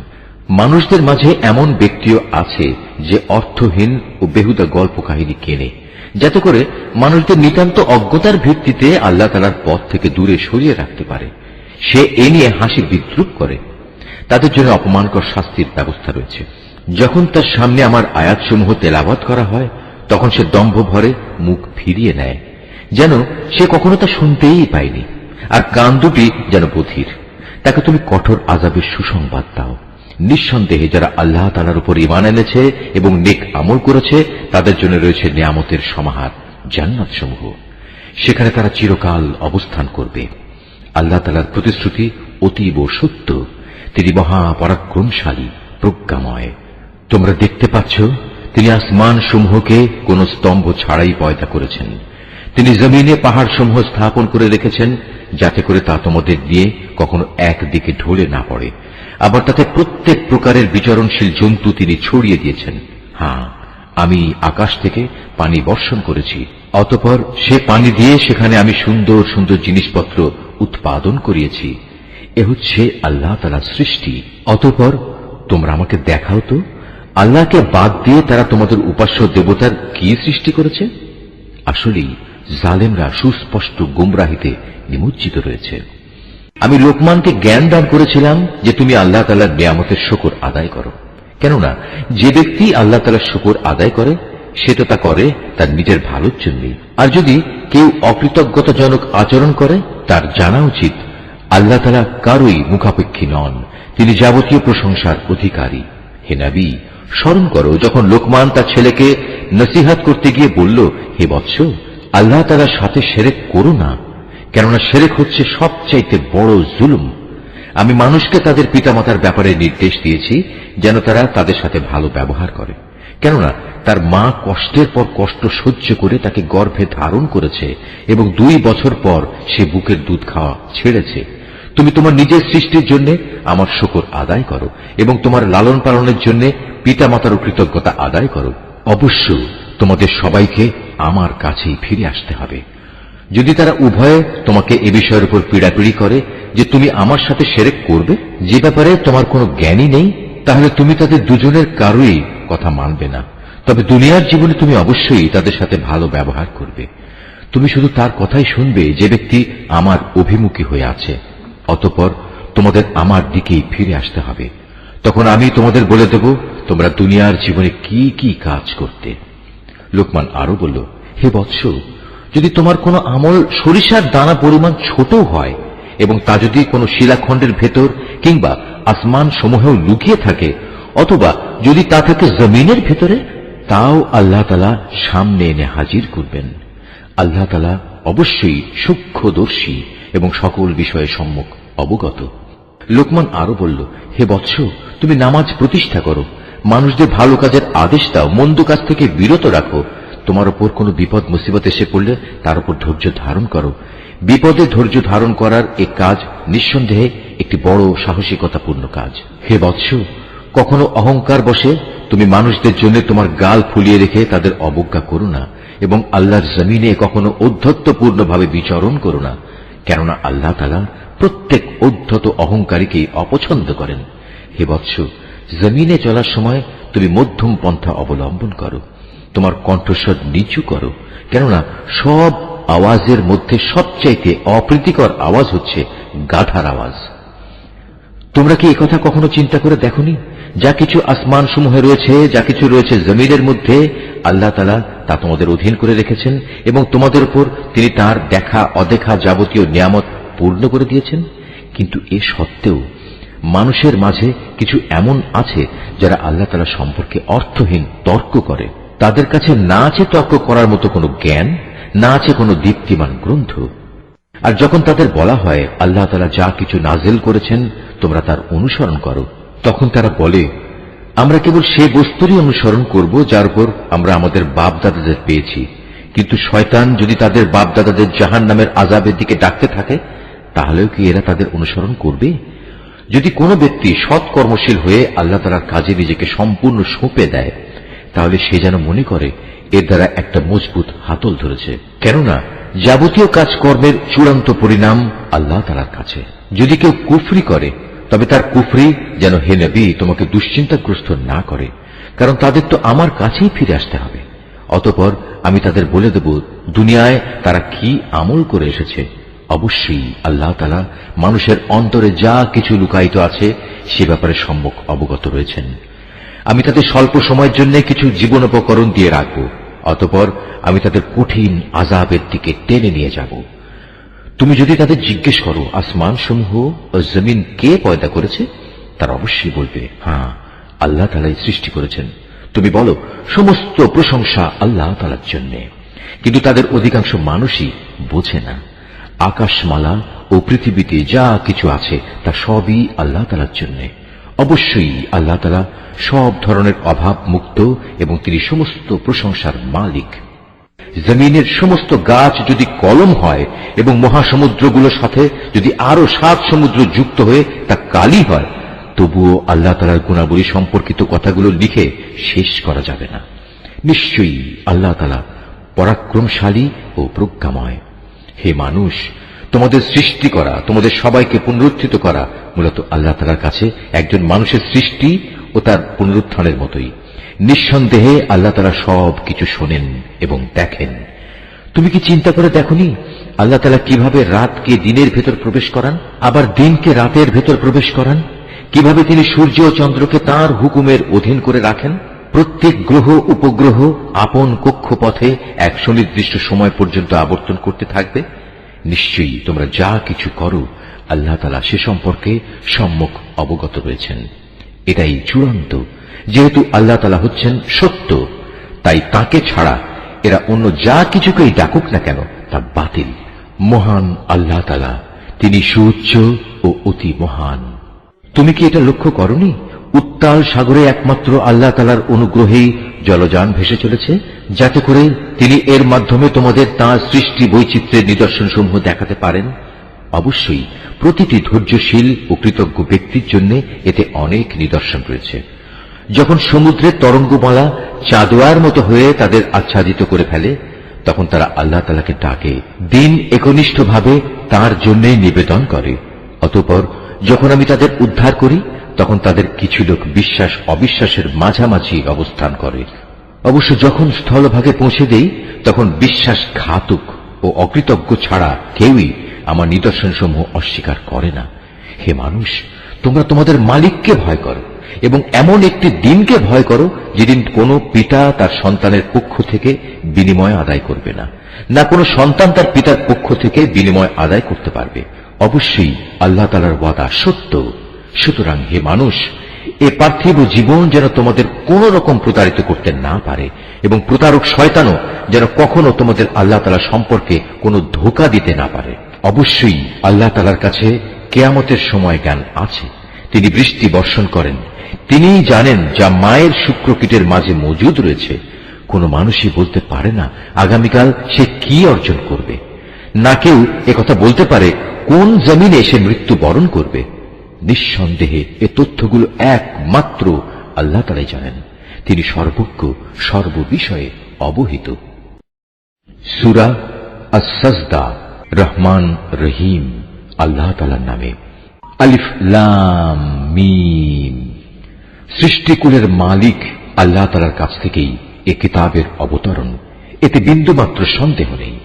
মানুষদের মাঝে এমন ব্যক্তিও আছে যে অর্থহীন ও বেহুদা গল্প কাহিনী কেনে, যাতে করে মানুষদের নিতান্ত অজ্ঞতার ভিত্তিতে আল্লাহ তাআলার পথ থেকে দূরে সরিয়ে রাখতে পারে। সে এ নিয়ে হাসি বিদ্রুপ করে। তাদের জন্য অপমানকর শাস্তির ব্যবস্থা রয়েছে। যখন তার সামনে আমার আয়াতসমূহ তেলাওয়াত করা হয়, তখন সে দম্ভ ভরে মুখ ফিরিয়ে নেয়, যেন সে কখনো তা শুনতেই পায়নি, আর কান দুটি যেন বধির। তাকে তুমি কঠোর আযাবের সুসংবাদ দাও। নিঃসন্দেহে যারা আল্লাহ তাআলার উপর ঈমান এনেছে এবং নেক আমল করেছে, তাদের জন্য রয়েছে নিয়ামতের সমাহার, জান্নাতসমূহ। সেখানে তারা চিরকাল অবস্থান করবে। আল্লাহ তাআলার প্রতিশ্রুতি অতীব সত্য। তিনি মহাপরাক্রমশালী, প্রজ্ঞাময়। তোমরা দেখতে পাচ্ছ, তিনি আসমান সমূহকে কোন স্তম্ভ ছাড়াই পয়দা করেছেন। তিনি জমিনে পাহাড় সমূহ স্থাপন করে রেখেছেন, যাতে করে তা তোমাদের দিয়ে কখনো একদিকে ঢলে না পড়ে। আবার তাতে প্রত্যেক প্রকারের বিচরণশীল জন্তু তিনি ছড়িয়ে দিয়েছেন। হ্যাঁ, আমি আকাশ থেকে পানি বর্ষণ করেছি, অতঃপর সে পানি দিয়ে সেখানে আমি সুন্দর সুন্দর জিনিসপত্র উৎপাদন করিয়েছি। এ হচ্ছে আল্লাহ তাআলার সৃষ্টি। অতঃপর তোমরা আমাকে দেখাও তো, আল্লাহকে বাদ দিয়ে তারা তোমাদের উপাস্য দেবতার কি সৃষ্টি করেছে? আসলেই জালেমরা সুস্পষ্ট গুমরাহিতে নিমজ্জিত রয়েছে। আমি লোকমানকে জ্ঞান দান করেছিলাম যে তুমি আল্লাহ তাআলার নিয়ামতের শুকর আদায় করো, কেননা যে ব্যক্তি আল্লাহ তাআলার শুকর আদায় করে সে তো তা করে তার নিজের ভালোর জন্যই। আর যদি কেউ অকৃতজ্ঞতাজনক আচরণ করে, তার জানা উচিত আল্লাহ তাআলা কারোই মুখাপেক্ষী নন, তিনি যাবতীয় প্রশংসার অধিকারী। হে নবী, স্মরণ করো যখন লোকমান তার ছেলেকে নসিহত করতে গিয়ে বলল, হে বৎস, আল্লাহ তাআলার সাথে শিরক করো না, কেননা শিরক হচ্ছে সবচাইতে বড় জুলুম। আমি মানুষকে তাদের পিতামাতার ব্যাপারে নির্দেশ দিয়েছি যেন তারা তাদের সাথে ভালো ব্যবহার করে, কেননা তার মা কষ্টের পর কষ্ট সহ্য করে তাকে গর্ভে ধারণ করেছে এবং 2 বছর পর সে বুকের দুধ খাওয়া ছেড়েছে। তুমি তোমার নিজের সৃষ্টির জন্য আমার শুকর আদায় করো এবং তোমার লালন পালনের জন্য পিতামাতার কৃতজ্ঞতা আদায় করো। অবশ্য তোমাদের সবাইকে আমার কাছেই ফিরে আসতে হবে। যদি তারা উভয়ে তোমাকে এ বিষয়ের উপর পীড়াপিড়ি করে যে তুমি আমার সাথে শিরক করবে, যে ব্যাপারে তোমার কোনো জ্ঞানই নেই, তাহলে তুমি তাদের দুজনের কারোই কথা মানবে না। তবে দুনিয়ার জীবনে তুমি অবশ্যই তাদের সাথে ভালো ব্যবহার করবে। তুমি শুধু তার কথাই শুনবে যে ব্যক্তি আমার অভিমুখী হয়ে আছে। অতঃপর তোমাদের আমার দিকেই ফিরে আসতে হবে। তখন আমি তোমাদের বলে দেব তোমরা দুনিয়ার জীবনে কি কি কাজ করতে। লোকমান আরো বলল, হে বৎস, যদি তোমার কোনো আমল সরিষার দানা পরিমাণ ছোট হয় এবং তা যদি কোনো শিলাখণ্ডের ভেতর কিংবা আসমান সমূহেও লুকিয়ে থাকে, অথবা যদি তা থাকে জমিনের ভেতরে, তাও আল্লাহ তাআলা সামনে এনে হাজির করবেন। আল্লাহ তাআলা অবশ্যই সূক্ষ্মদর্শী এবং সকল বিষয়ে সম্যক অবগত। লোকমান আরো বলল, হে বৎস, তুমি নামাজ প্রতিষ্ঠা করো, মানুষদের ভালো কাজের আদেশ দাও, মন্দ কাজ থেকে বিরত রাখো। তোমার উপর কোনো বিপদ মুসিবত এসে পড়লে তার উপর ধৈর্য ধারণ করো। বিপদে ধৈর্য ধারণ করার এ কাজ নিঃসন্দেহে একটি বড় সাহসিকতাপূর্ণ কাজ। হে বৎস, কখনো অহংকার বসে তুমি মানুষদের জন্য তোমার গাল ফুলিয়ে রেখে তাদের অবজ্ঞা করো না, এবং আল্লাহর জমিনে কখনো ঔদ্ধত্যপূর্ণভাবে বিচরণ করো না, কেননা আল্লাহ তাআলা প্রত্যেক ঔদ্ধত অহংকারীকে অপছন্দ করেন। হে বৎস, জমিনে চলার সময় তুমি মধ্যম পন্থা অবলম্বন করো, তোমার কণ্ঠস্বর নিচু করো, কেননা সব আওয়াজের মধ্যে সবচাইতে অপ্রীতিকর আওয়াজ হচ্ছে গাধার আওয়াজ। তোমরা কি একথা কখনো চিন্তা করে দেখোনি? যা কিছু আসমান সমূহে রয়েছে, যা কিছু রয়েছে জমিনের মধ্যে, আল্লাহ তাআলা তা তোমাদের অধীন করে রেখেছেন এবং তোমাদের উপর তিনি তার দেখা অদেখা যাবতীয় নিয়ামত পূর্ণ করে দিয়েছেন। কিন্তু এ সত্ত্বেও মানুষের মাঝে কিছু এমন আছে যারা আল্লাহ তাআলা সম্পর্কে অর্থহীন তর্ক করে। তাদের কাছে না আছে তর্ক করার মতো কোনো জ্ঞান, না আছে কোনো দীপ্তিমান গ্রন্থ। আর যখন তাদের বলা হয় আল্লাহ তাআলা যা কিছু নাজিল করেছেন তোমরা তার অনুসরণ করো, তখন তারা বলে, আমরা কেবল সে বস্তুরই অনুসরণ করব যার উপর আমরা আমাদের বাপ দাদাদের পেয়েছি। কিন্তু শয়তান যদি তাদের বাপ দাদাদের জাহান্নামের আযাবের দিকে ডাকতে থাকে, তাহলেও কি এরা তাদের অনুসরণ করবে? যদি কোনো ব্যক্তি সৎ কর্মশীল হয়ে আল্লাহ তাআলার কাজে নিজেকে সম্পূর্ণ সঁপে দেয়, তাহলে সে যেন মনে করে এর দ্বারা একটা মজবুত হাতল ধরেছে, কেননা যাবতীয় কাজকর্মের চূড়ান্ত পরিণাম আল্লাহ তাআলার কাছে। যদি কেউ কুফরি করে, তবে তার কুফরি যেন হে নবী তোমাকে দুশ্চিন্তাগ্রস্ত না করে, কারণ তাদের তো আমার কাছেই ফিরে আসতে হবে। অতঃপর আমি তাদের বলে দেব দুনিয়ায় তারা কি আমল করে এসেছে। অবশ্যই আল্লাহ তাআলা মানুষের অন্তরে যা কিছু লুকায়িত আছে সে ব্যাপারে সম্যক অবগত রয়েছেন। আমি তাদের স্বল্প সময়ের জন্য কিছু জীবনোপকরণ দিয়ে রাখব, অতঃপর আমি তাদের কঠিন আযাবের দিকে টেনে নিয়ে যাব। তুমি যদি তাদের জিজ্ঞেস করো আসমান সমূহ ও জমিন কে পয়দা করেছে, তারা অবশ্যই বলবে, হ্যাঁ, আল্লাহ তাআলাই সৃষ্টি করেছেন। তুমি বলো, সমস্ত প্রশংসা আল্লাহ তাআলার জন্য। কিন্তু তাদের অধিকাংশ মানুষই বোঝে না। আকাশমালা ও পৃথিবীতে যা কিছু আছে তা সবই আল্লাহ তাআলার জন্য। অবশ্যই আল্লাহ তাআলা সব ধরনের অভাব মুক্ত এবং তিনি সমস্ত প্রশংসার মালিক। জমিনের সমস্ত গাছ যদি কলম হয় এবং মহাসমুদ্রগুলোর সাথে যদি আরো 7 সমুদ্র যুক্ত হয়ে তা কালি হয়, তবুও আল্লাহ তাআলার গুণাবলী সম্পর্কিত কথাগুলো লিখে শেষ করা যাবে না। নিশ্চয়ই আল্লাহ তাআলা পরাক্রমশালী ও প্রজ্ঞাময়। হে মানুষ, তোমাদের সৃষ্টি করা, তোমাদের সবাইকে পুনরুত্থিত করা মূলত আল্লাহ তাআলার কাছে একজন মানুষের সৃষ্টি ও তার পুনরুত্থানের মতোই। নিঃসন্দেহে আল্লাহ তাআলা সব কিছু শোনেন এবং দেখেন। তুমি কি চিন্তা করে দেখোনি আল্লাহ তাআলা কিভাবে রাতকে দিনের ভেতর প্রবেশ করান, আবার দিনকে রাতের ভেতর প্রবেশ করান? কিভাবে তিনি সূর্য ও চন্দ্রকে তাঁর হুকুমের অধীন করে রাখেন? প্রত্যেক গ্রহ উপগ্রহ আপন কক্ষপথে এক সুনির্দিষ্ট সময় পর্যন্ত আবর্তন করতে থাকবে। নিশ্চয়ই তোমরা যা কিছু করো আল্লাহ তাআলা সে সম্পর্কে সম্যক অবগত রয়েছেন। এটাই চূড়ান্ত। যেহেতু আল্লাহ তাআলা হচ্ছেন সত্য, তাই তাকে ছাড়া এরা অন্য যা কিছুকেই ডাকুক না কেন তা বাতিল। মহান আল্লাহ তাআলা, তিনি সুউচ্চ ও অতি মহান। তুমি কি এটা লক্ষ্য করনি উত্তাল সাগরে একমাত্র আল্লাহ তাআলার অনুগ্রহেই জলযান ভেসে চলেছে, যাতে করে তিনি এর মাধ্যমে তোমাদের তাঁর সৃষ্টি বৈচিত্র্যের নিদর্শনসমূহ দেখাতে পারেন? অবশ্যই প্রতিটি ধৈর্যশীল ও কৃতজ্ঞ ব্যক্তির জন্য এতে অনেক নিদর্শন রয়েছে। যখন সমুদ্রের তরঙ্গমালা চাঁদোয়ার মতো হয়ে তাদের আচ্ছাদিত করে ফেলে, তখন তারা আল্লাহ তাআলাকে ডাকে, দিন একনিষ্ঠভাবে তাঁর জন্যই নিবেদন করে। অতঃপর যখন আমি তাদের উদ্ধার করি, তখন তাদের কিছু লোক বিশ্বাস অবিশ্বাসের মাঝামাঝি অবস্থান করে। অবশ্য যখন স্থলভাগে পৌঁছে দেই, তখন বিশ্বাসঘাতক ও অকৃতজ্ঞ ছাড়া কেউই আমার নিদর্শনসমূহ অস্বীকার করে না। হে মানুষ, তোমরা তোমাদের মালিককে ভয় করো এবং এমন একটি দিনকে ভয় করো যেদিন কোনো পিতা তার সন্তানের পক্ষ থেকে বিনিময় আদায় করবে না, না কোনো সন্তান তার পিতার পক্ষ থেকে বিনিময় আদায় করতে পারবে। অবশ্যই আল্লাহ তাআলার ওয়াদা সত্য। সুতরাং হে মানুষ, এ পার্থিব জীবন যেন তোমাদের কোন রকম প্রতারিত করতে না পারে, এবং প্রতারক শয়তানও যেন কখনো তোমাদের আল্লাহ তাআলা সম্পর্কে কোনো ধোঁকা দিতে না পারে। অবশ্যই আল্লাহ তাআলার কাছে কিয়ামতের সময় জ্ঞান আছে। তিনি বৃষ্টি বর্ষণ করেন, তিনিই জানেন যা মায়ের শুক্রকীটের মাঝে মজুদ রয়েছে। কোনো মানুষই বলতে পারে না আগামীকাল সে কি অর্জন করবে, না কেউ একথা বলতে পারে কোন জমিনে সে মৃত্যু বরণ করবে। নিঃসন্দেহে এ তথ্যগুলো একমাত্র আল্লাহ তাআলাই জানেন। তিনি সর্বজ্ঞ, সর্ববিষয়ে অবহিত। সূরা আস-সাজদা। রহমান রহিম আল্লাহ তাআলার নামে। আলিফ লাম মিম। সৃষ্টিকুলের মালিক আল্লাহ তাআলার কাছ থেকেই এ কিতাবের অবতরণ, এতে বিন্দুমাত্র সন্দেহ নেই।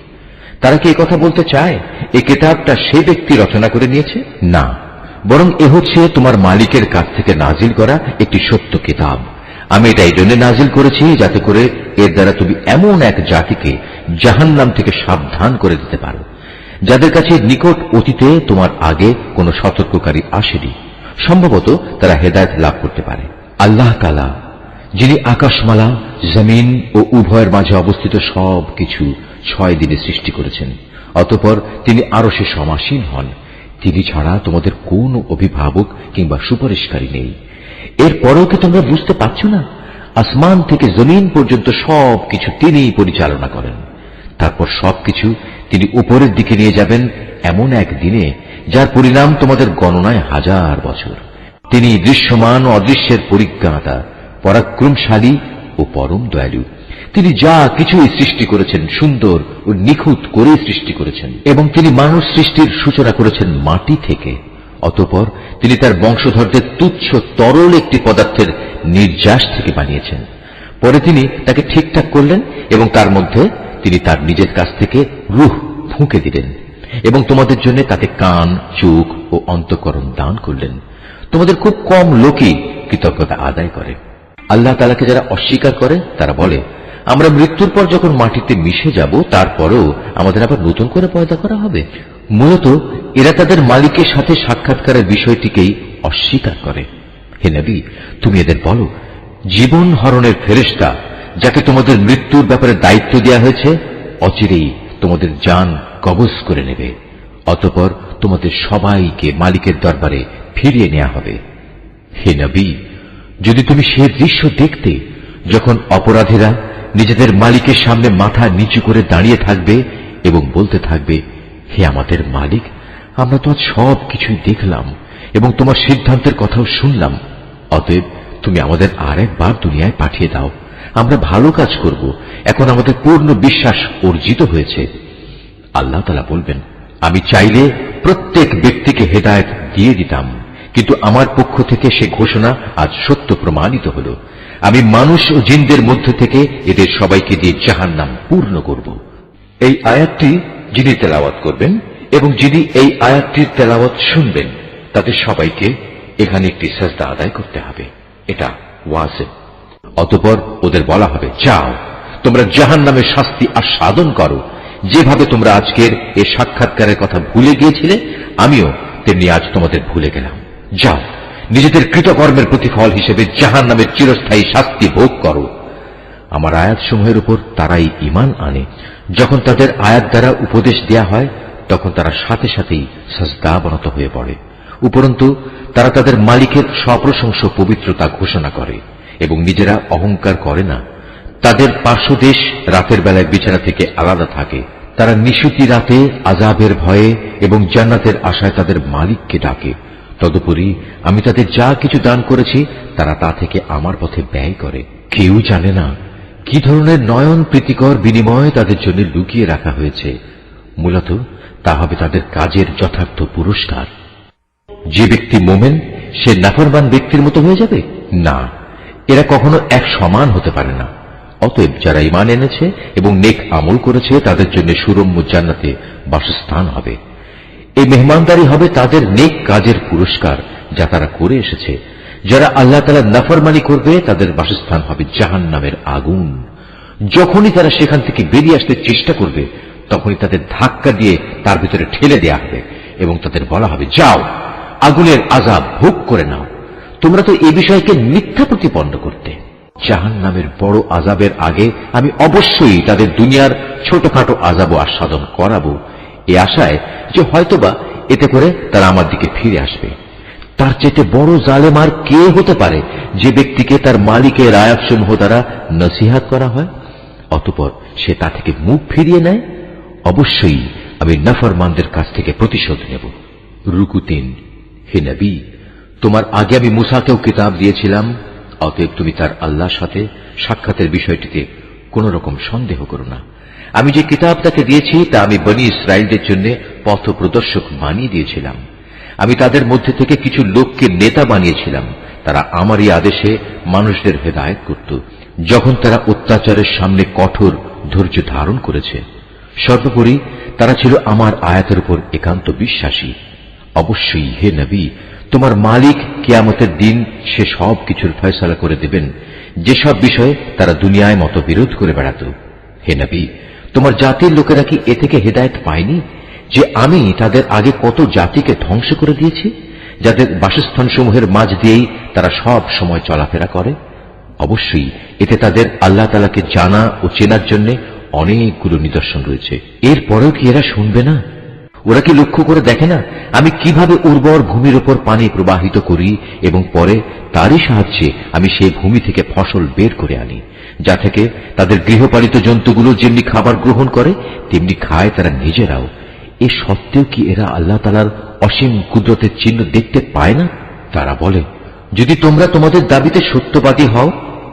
তারা কি একথা বলতে চায় এ কিতাবটা সে ব্যক্তি রচনা করে নিয়েছে? না, বরং এ হচ্ছে তোমার মালিকের কাছ থেকে নাজিল করা একটি সত্য কিতাব। আমি এটা এই জন্য নাজিল করেছি যাতে করে এর দ্বারা তুমি এমন এক জাতিকে জাহান্নাম থেকে সাবধান করে দিতে পারো যাদের কাছে নিকট অতীতে তোমার আগে কোনো সতর্ককারী আসেনি। সম্ভবত তারা হেদায়েত লাভ করতে পারে। আল্লাহ তাআলা যিনি আকাশমালা, জমিন ও উভয়ের মাঝে অবস্থিত সব কিছু 6 দিনে সৃষ্টি করেছেন, অতঃপর তিনি আরশে সমাসীন হন। তিনি ছাড়া তোমাদের কোন অভিভাবক কিংবা সুপারিশকারী নেই। এরপরেও কি তোমরা বুঝতে পারছ না? আসমান থেকে জমিন পর্যন্ত সব কিছু তিনিই পরিচালনা করেন। তারপর সবকিছু তিনি উপরের দিকে নিয়ে যাবেন এমন এক দিনে যার পরিণাম তোমাদের গণনায় 1000 বছর। তিনি দৃশ্যমান ও অদৃশ্যের পরিজ্ঞাতা, পরাক্রমশালী ও পরম দয়ালু। তিনি যা কিছুই সৃষ্টি করেছেন সুন্দর ও নিখুঁত করে সৃষ্টি করেছেন, এবং তিনি মানুষ সৃষ্টির সূচনা করেছেন মাটি থেকে। অতঃপর তিনি তার বংশধরদের তুচ্ছ তরল একটি পদার্থের নির্যাস থেকে বানিয়েছেন। পরে তিনি তাকে ঠিকঠাক করলেন এবং তার মধ্যে তিনি তার নিজের কাছ থেকে রূহ ফুঁকে দিলেন, এবং তোমাদের জন্য তাকে কান, চোখ ও অন্তঃকরণ দান করলেন। তোমাদের খুব কম লোকই কৃতজ্ঞতা আদায় করে। আল্লাহ তাআলাকে যারা অস্বীকার করে তারা বলে, আমরা মৃত্যুর পর যখন মাটিতে মিশে যাব তারপরেও আমাদের আবার নতুন করে পয়দা করা হবে। মূলত এরা তাদের মালিকের সাথে সাক্ষাৎকারের বিষয়টিকেই অস্বীকার করে। হে নবী, তুমি এদের বলো, জীবন হরণের ফেরেশতা যাকে তোমাদের মৃত্যুর ব্যাপারে দায়িত্ব দেওয়া হয়েছে অচিরেই তোমাদের জান কবজ করে নেবে। অতঃপর তোমাদের সবাইকে মালিকের দরবারে ফিরিয়ে নেওয়া হবে। হে নবী, যদি তুমি সে দৃশ্য দেখতে যখন অপরাধীরা নিজেদের মালিকের সামনে মাথা নিচু করে দাঁড়িয়ে থাকবে এবং বলতে থাকবে, হে আমাদের মালিক, আমরা তো আজ সব কিছুই দেখলাম এবং তোমার সিদ্ধান্তের কথাও শুনলাম। অতএব তুমি আমাদের আর একবার দুনিয়ায় পাঠিয়ে দাও, আমরা ভালো কাজ করব। এখন আমাদের পূর্ণ বিশ্বাস অর্জিত হয়েছে। আল্লাহ তাআলা বলবেন, আমি চাইলে প্রত্যেক ব্যক্তিকে হেদায়েত দিয়ে দিতাম, কিন্তু আমার পক্ষ থেকে সে ঘোষণা আজ সত্য প্রমাণিত হল। আমি মানুষ ও জিনদের মধ্য থেকে এদের সবাইকে দিয়ে জাহান্নাম পূর্ণ করব। এই আয়াতটি যিনি তেলাওয়াত করবেন এবং যিনি এই আয়াতটির তেলাওয়াত শুনবেন তাদের সবাইকে এখানে একটি সাজদা আদায় করতে হবে। এটা ওয়াজিব। অতঃপর ওদের বলা হবে, যাও তোমরা জাহান্নামের শাস্তি আস্বাদন করো। যেভাবে তোমরা আজকের এই সাক্ষাৎকারের কথা ভুলে গিয়েছিলে, আমিও তেমনি আজ তোমাদের ভুলে গেলাম। যাও নিজেদের কৃতকর্মের প্রতিফল হিসেবে জাহান্নামের চিরস্থায়ী শাস্তি ভোগ করো। আমার আয়াতসমূহের উপর তারাই ঈমান আনে। যখন তাদের আয়াত দ্বারা উপদেশ দেয়া হয় তখন তারা সাথে সাথেই সাজদাবনত হয়ে পড়ে। উপরন্তু তারা তাদের মালিকের সপ্রশংস পবিত্রতা ঘোষণা করে এবং নিজেরা অহংকার করে না। তাদের পার্শ্বদেশ রাতের বেলায় বিছানা থেকে আলাদা থাকে। তারা নিশুতি রাতে আযাবের ভয়ে এবং জান্নাতের আশায় তাদের মালিককে ডাকে। তদুপরি আমি তাদের যা কিছু দান করেছি তারা তা থেকে আমার পথে ব্যয় করে। কেউ জানে না কি ধরনের নয়ন প্রীতিকর বিনিময় তাদের জন্য লুকিয়ে রাখা হয়েছে। মূলত তা হবে তাদের কাজের যথার্থ পুরস্কার। যে ব্যক্তি মোমেন সে নাফরমান ব্যক্তির মতো হয়ে যাবে না, এরা কখনো এক সমান হতে পারে না। অতএব যারা ঈমান এনেছে এবং নেক আমল করেছে তাদের জন্য সুরম্য জান্নাতে বাসস্থান হবে। এই মেহমানদারি হবে তাদের নেক কাজের পুরস্কার যা তারা করে এসেছে। যারা আল্লাহ তাআলার নাফরমানি করবে তাদের বাসস্থান হবে জাহান্নামের আগুন। যখনই তারা সেখান থেকে বেরিয়ে আসতে চেষ্টা করবে তখনই তাদের ধাক্কা দিয়ে তার ভিতরে ঠেলে দেয়া হবে এবং তাদের বলা হবে, যাও আগুনের আযাব ভোগ করে নাও, তোমরা তো এ বিষয়কে মিথ্যা প্রতিপন্ন করতে। জাহান্নামের বড় আযাবের আগে আমি অবশ্যই তাদের দুনিয়ার ছোটখাটো আযাবও আস্বাদন করাবো, এ আশায় যে হয়তোবা এতে করে তারা আমার দিকে ফিরে আসবে। তার চেয়ে বড় জালেম আর কে হতে পারে যে ব্যক্তিকে তার মালিকের আয়াতসমূহ দ্বারা নসিহত করা হয়, অতঃপর সে তা থেকে মুখ ফিরিয়ে নেয়। অবশ্যই আমি নাফরমানদের কাছ থেকে প্রতিশোধ নেব। রুকু 3। হে নবী, তোমার আগে আমি মুসাকেও কিতাব দিয়েছিলাম, অতএব তুমি তার আল্লাহর সাথে সাক্ষাতের বিষয়টিতে কোন রকম সন্দেহ করো না। আমি যে কিতাব তাকে দিয়েছি তা আমি বনী ইসরায়েলদের জন্য পথ প্রদর্শক বানিয়ে দিয়েছিলাম। আমি তাদের মধ্যে থেকে কিছু লোককে নেতা বানিয়েছিলাম, তারা আমারই আদেশে মানুষদের হেদায়েত করত, যখন তারা অত্যাচারের সামনে কঠোর ধৈর্য ধারণ করেছে। সর্বোপরি তারা ছিল আমার আয়াতের উপর একান্ত বিশ্বাসী। অবশ্যই হে নবী, তোমার মালিক কিয়ামতের দিন সে সব কিছুর ফয়সালা করে দেবেন যেসব বিষয়ে তারা দুনিয়ায় মতবিরোধ করে বেড়াত। হে নবী, তোমার জাতির লোকেরা কি এ থেকে হেদায়েত পায়নি যে আমি তাদের আগে কত জাতিকে ধ্বংস করে দিয়েছি, যাদের বাসস্থান সমূহের মাঝ দিয়েই তারা সব সময় চলাফেরা করে? অবশ্যই এতে তাদের আল্লাহ তাআলাকে জানা ও চেনার জন্য অনেকগুলো নিদর্শন রয়েছে। এরপরেও কি এরা শুনবে না? ওরা কি লক্ষ্য করে দেখে না আমি কিভাবে উর্বর ভূমির উপর পানি প্রবাহিত করি এবং পরে তারই সাহায্যে আমি সেই ভূমি থেকে ফসল বের করে আনি, যা থেকে তাদের গৃহপালিত জন্তুগুলো যেমনি খাবার গ্রহণ করে তেমনি খায় তারা নিজেরাও। এ সত্ত্বেও কি এরা আল্লাহ তাআলার অসীম কুদরতের চিহ্ন দেখতে পায় না? তারা বলে, যদি তোমরা তোমাদের দাবিতে সত্যবাদী হও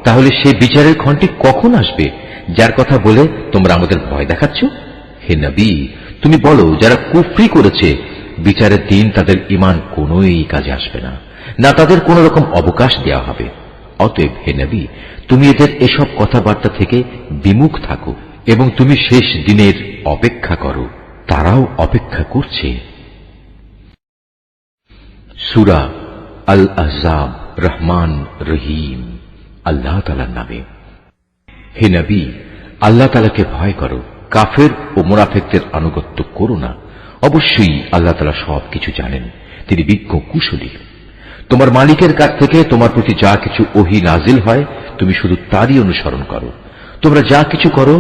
তাহলে সেই বিচারের ক্ষণটি কখন আসবে যার কথা বলে তোমরা আমাদের ভয় দেখাচ্ছ? হে নবী, তুমি বলো, যারা কুফরি করেছে বিচারের দিন তাদের ঈমান কোনোই কাজে আসবে না, না তাদের কোন রকম অবকাশ দেওয়া হবে। অতএব হে নবী, তুমি এদের এসব কথাবার্তা থেকে বিমুখ থাকো এবং তুমি শেষ দিনের অপেক্ষা করো, তারাও অপেক্ষা করছে। সূরা আল আহজাব, রহমান রহিম। আল্লাহ তাআলার নামে। হে নবী, আল্লাহ তাআলাকে ভয় করো, কাফের ও মুনাফিকদের আনুগত্য করো না। অবশ্যই আল্লাহ তাআলা সবকিছু জানেন, তিনি বিজ্ঞ কুশলী। তোমার মালিকের কাছ থেকে তোমার প্রতি যা কিছু ওহী নাজিল হয় তুমি শুধু তারই অনুসরণ করো। তোমরা যা কিছু করো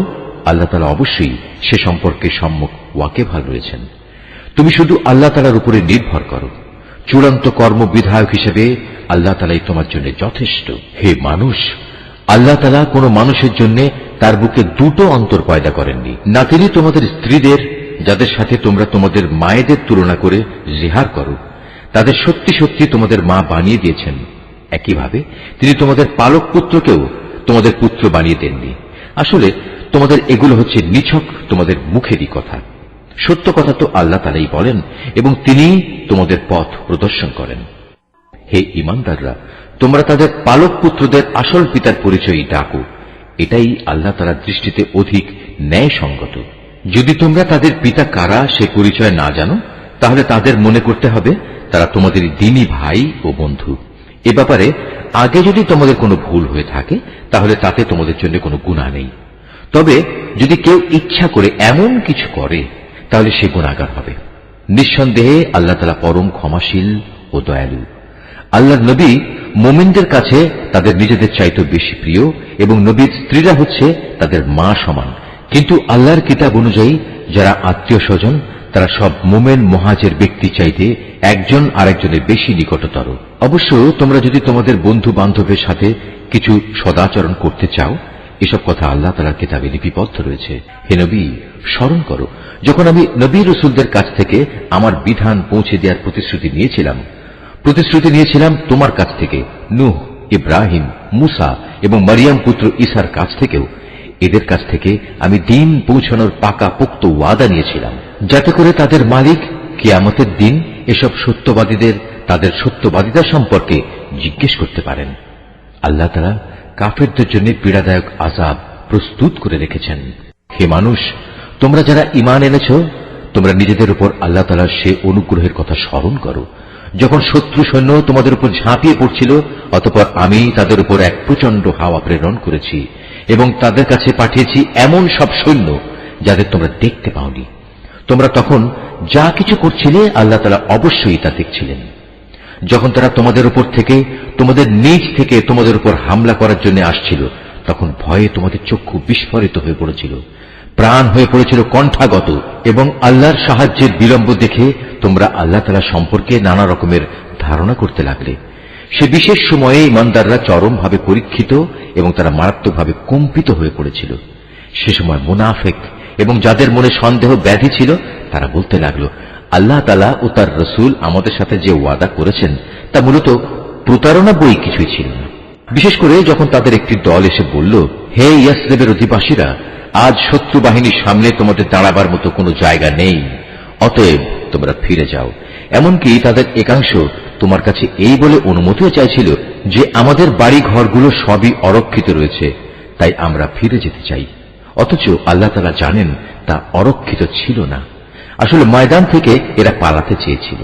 আল্লাহ তাআলা অবশ্যই সে সম্পর্কে সম্যক ওয়াকিবহাল রয়েছেন। তুমি শুধু আল্লাহ তাআলার উপরে নির্ভর করো। চূড়ান্ত কর্ম বিধায়ক হিসেবে আল্লাহ তাআলাই তোমার জন্য যথেষ্ট। হে মানুষ, আল্লাহ তাআলা কোন মানুষের জন্য তার বুকে দুটো অন্তর পয়দা করেননি, না তিনি তোমাদের স্ত্রীদের যাদের সাথে তোমরা তোমাদের মায়েদের তুলনা করে জিহার করো তাদের সত্যি সত্যি তোমাদের মা বানিয়ে দিয়েছেন। একইভাবে তিনি তোমাদের পালক পুত্রকেও তোমাদের পুত্র বানিয়ে দেননি। আসলে তোমাদের এগুলো হচ্ছে নিছক তোমাদের মুখেরই কথা। সত্য কথা তো আল্লাহ তাআলাই বলেন এবং তিনি তোমাদের পথ প্রদর্শন করেন। হে ঈমানদাররা, তোমরা তাদের পালক পুত্রদের আসল পিতার পরিচয় ডাকো, এটাই আল্লাহ তাআলার দৃষ্টিতে অধিক ন্যায়সঙ্গত। যদি তোমরা তাদের পিতা কারা সে পরিচয় না জানো তাহলে তাদের মনে করতে হবে তারা তোমাদের দ্বীনী ভাই ও বন্ধু। এ ব্যাপারে আগে যদি তোমাদের কোনো ভুল হয়ে থাকে তাহলে তাতে তোমাদের জন্য কোনো গুনাহ নেই। তবে যদি কেউ ইচ্ছা করে এমন কিছু করে তাহলে সে গুনাহগার হবে। নিঃসন্দেহে আল্লাহ তাআলা পরম ক্ষমাশীল ও দয়ালু। আল্লাহর নবী মুমিনদের কাছে তাদের নিজেদের চাইতে বেশি প্রিয় এবং নবীর স্ত্রীরা হচ্ছে তাদের মা সমান। কিন্তু আল্লাহর কিতাব অনুযায়ী যারা আত্মীয় স্বজন তারা সব মুমিন মুহাজির ব্যক্তি চাইতে একজন আরেকজনের বেশি নিকটতর। অবশ্য তোমরা যদি তোমাদের বন্ধু বান্ধবের সাথে কিছু সদাচরণ করতে চাও, এসব কথা আল্লাহ তাআলার কিতাবে লিপিবদ্ধ রয়েছে। হে নবী, স্মরণ করো যখন আমি নবী রাসূলদের কাছ থেকে আমার বিধান পৌঁছে দেওয়ার প্রতিশ্রুতি নিয়েছিলাম তোমার কাছ থেকে, নূহ, ইব্রাহিম, মুসা এবং মারিয়াম পুত্র ঈসার কাছ থেকেও। এদের কাছ থেকে আমি দ্বীন পৌঁছানোর পাকা পোক্ত ওয়াদা নিয়েছিলাম, যাতে করে তাদের মালিক কিয়ামতের দিন এসব সত্যবাদীদের তাদের সত্যবাদিতা সম্পর্কে জিজ্ঞেস করতে পারেন। আল্লাহ তাআলা কাফেরদের জন্য পীড়াদায়ক আযাব প্রস্তুত করে রেখেছেন। হে মানুষ, তোমরা যারা ঈমান এনেছ তোমরা নিজেদের উপর আল্লাহ তাআলার সে অনুগ্রহের কথা স্মরণ করো যখন শত্রু সৈন্য তোমাদের উপর ঝাঁপিয়ে পড়ছিল, অতঃপর আমি তাদের উপর এক প্রচন্ড হাওয়া প্রেরণ করেছি এবং তাদের কাছে পাঠিয়েছি এমন সব সৈন্য যাদের তোমরা দেখতে পাওনি। তোমরা তখন যা কিছু করছিলে আল্লাহ তাআলা অবশ্যই তা দেখছিলেন। যখন তারা তোমাদের উপর থেকে, তোমাদের নিজ থেকে তোমাদের উপর হামলা করার জন্য আসছিল, তখন ভয়ে তোমাদের চক্ষু বিস্ফোরিত হয়ে পড়েছিল, প্রাণ হয়ে পড়েছিল কণ্ঠাগত, এবং আল্লাহর সাহায্যের বিলম্ব দেখে তোমরা আল্লাহ তাআলা সম্পর্কে নানা রকমের ধারণা করতে লাগলে। সে বিশেষ সময়ে ইমানদাররা চরমভাবে পরীক্ষিত এবং তারা মারাত্মকভাবে কম্পিত হয়ে পড়েছিল। সে সময় মুনাফিক এবং যাদের মনে সন্দেহ ব্যাধি ছিল তারা বলতে লাগলো, আল্লাহ তাআলা ও তার রাসূল আমাদের সাথে যে ওয়াদা করেছেন তা মূলত প্রতারণা বই কিছুই ছিল না। বিশেষ করে যখন তাদের একটি দল এসে বলল, হে ইয়াসরিবের অধিবাসীরা, আজ শত্রু বাহিনীর সামনে তোমাদের দাঁড়াবার মতো কোনো জায়গা নেই, অতএব তোমরা ফিরে যাও। এমনকি তাদের একাংশ তোমার কাছে এই বলে অনুমতিও চাইছিল যে আমাদের বাড়ি ঘরগুলো সবই অরক্ষিত রয়েছে, তাই আমরা ফিরে যেতে চাই। অথচ আল্লাহ তাআলা জানেন তা অরক্ষিত ছিল না। আসলে ময়দান থেকে এরা পালাতে চেয়েছিল।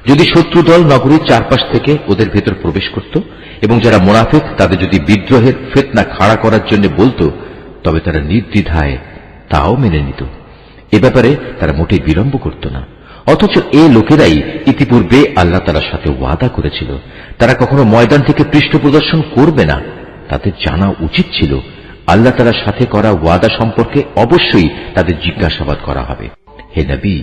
যদি শত্রু দল নগরীর চারপাশ থেকে ওদের ভেতর প্রবেশ করত এবং যারা মুনাফিক তাদের যদি বিদ্রোহের ফিতনা খাড়া করার জন্য বলতো, তবে তারা নির্দ্বিধায় তাও মেনে নিত। এ ব্যাপারে তারা মোটেই বিলম্ব করত না। অথচ এই লোকেরাই ইতিপূর্বে আল্লাহ তাআলার সাথে ওয়াদা করেছিল তারা কখনো ময়দান থেকে পৃষ্ঠ প্রদর্শন করবে না। তাদের জানা উচিত ছিল আল্লাহ তাআলার সাথে করা ওয়াদা সম্পর্কে অবশ্যই তাদের জিজ্ঞাসাবাদ করা হবে। হে নবী,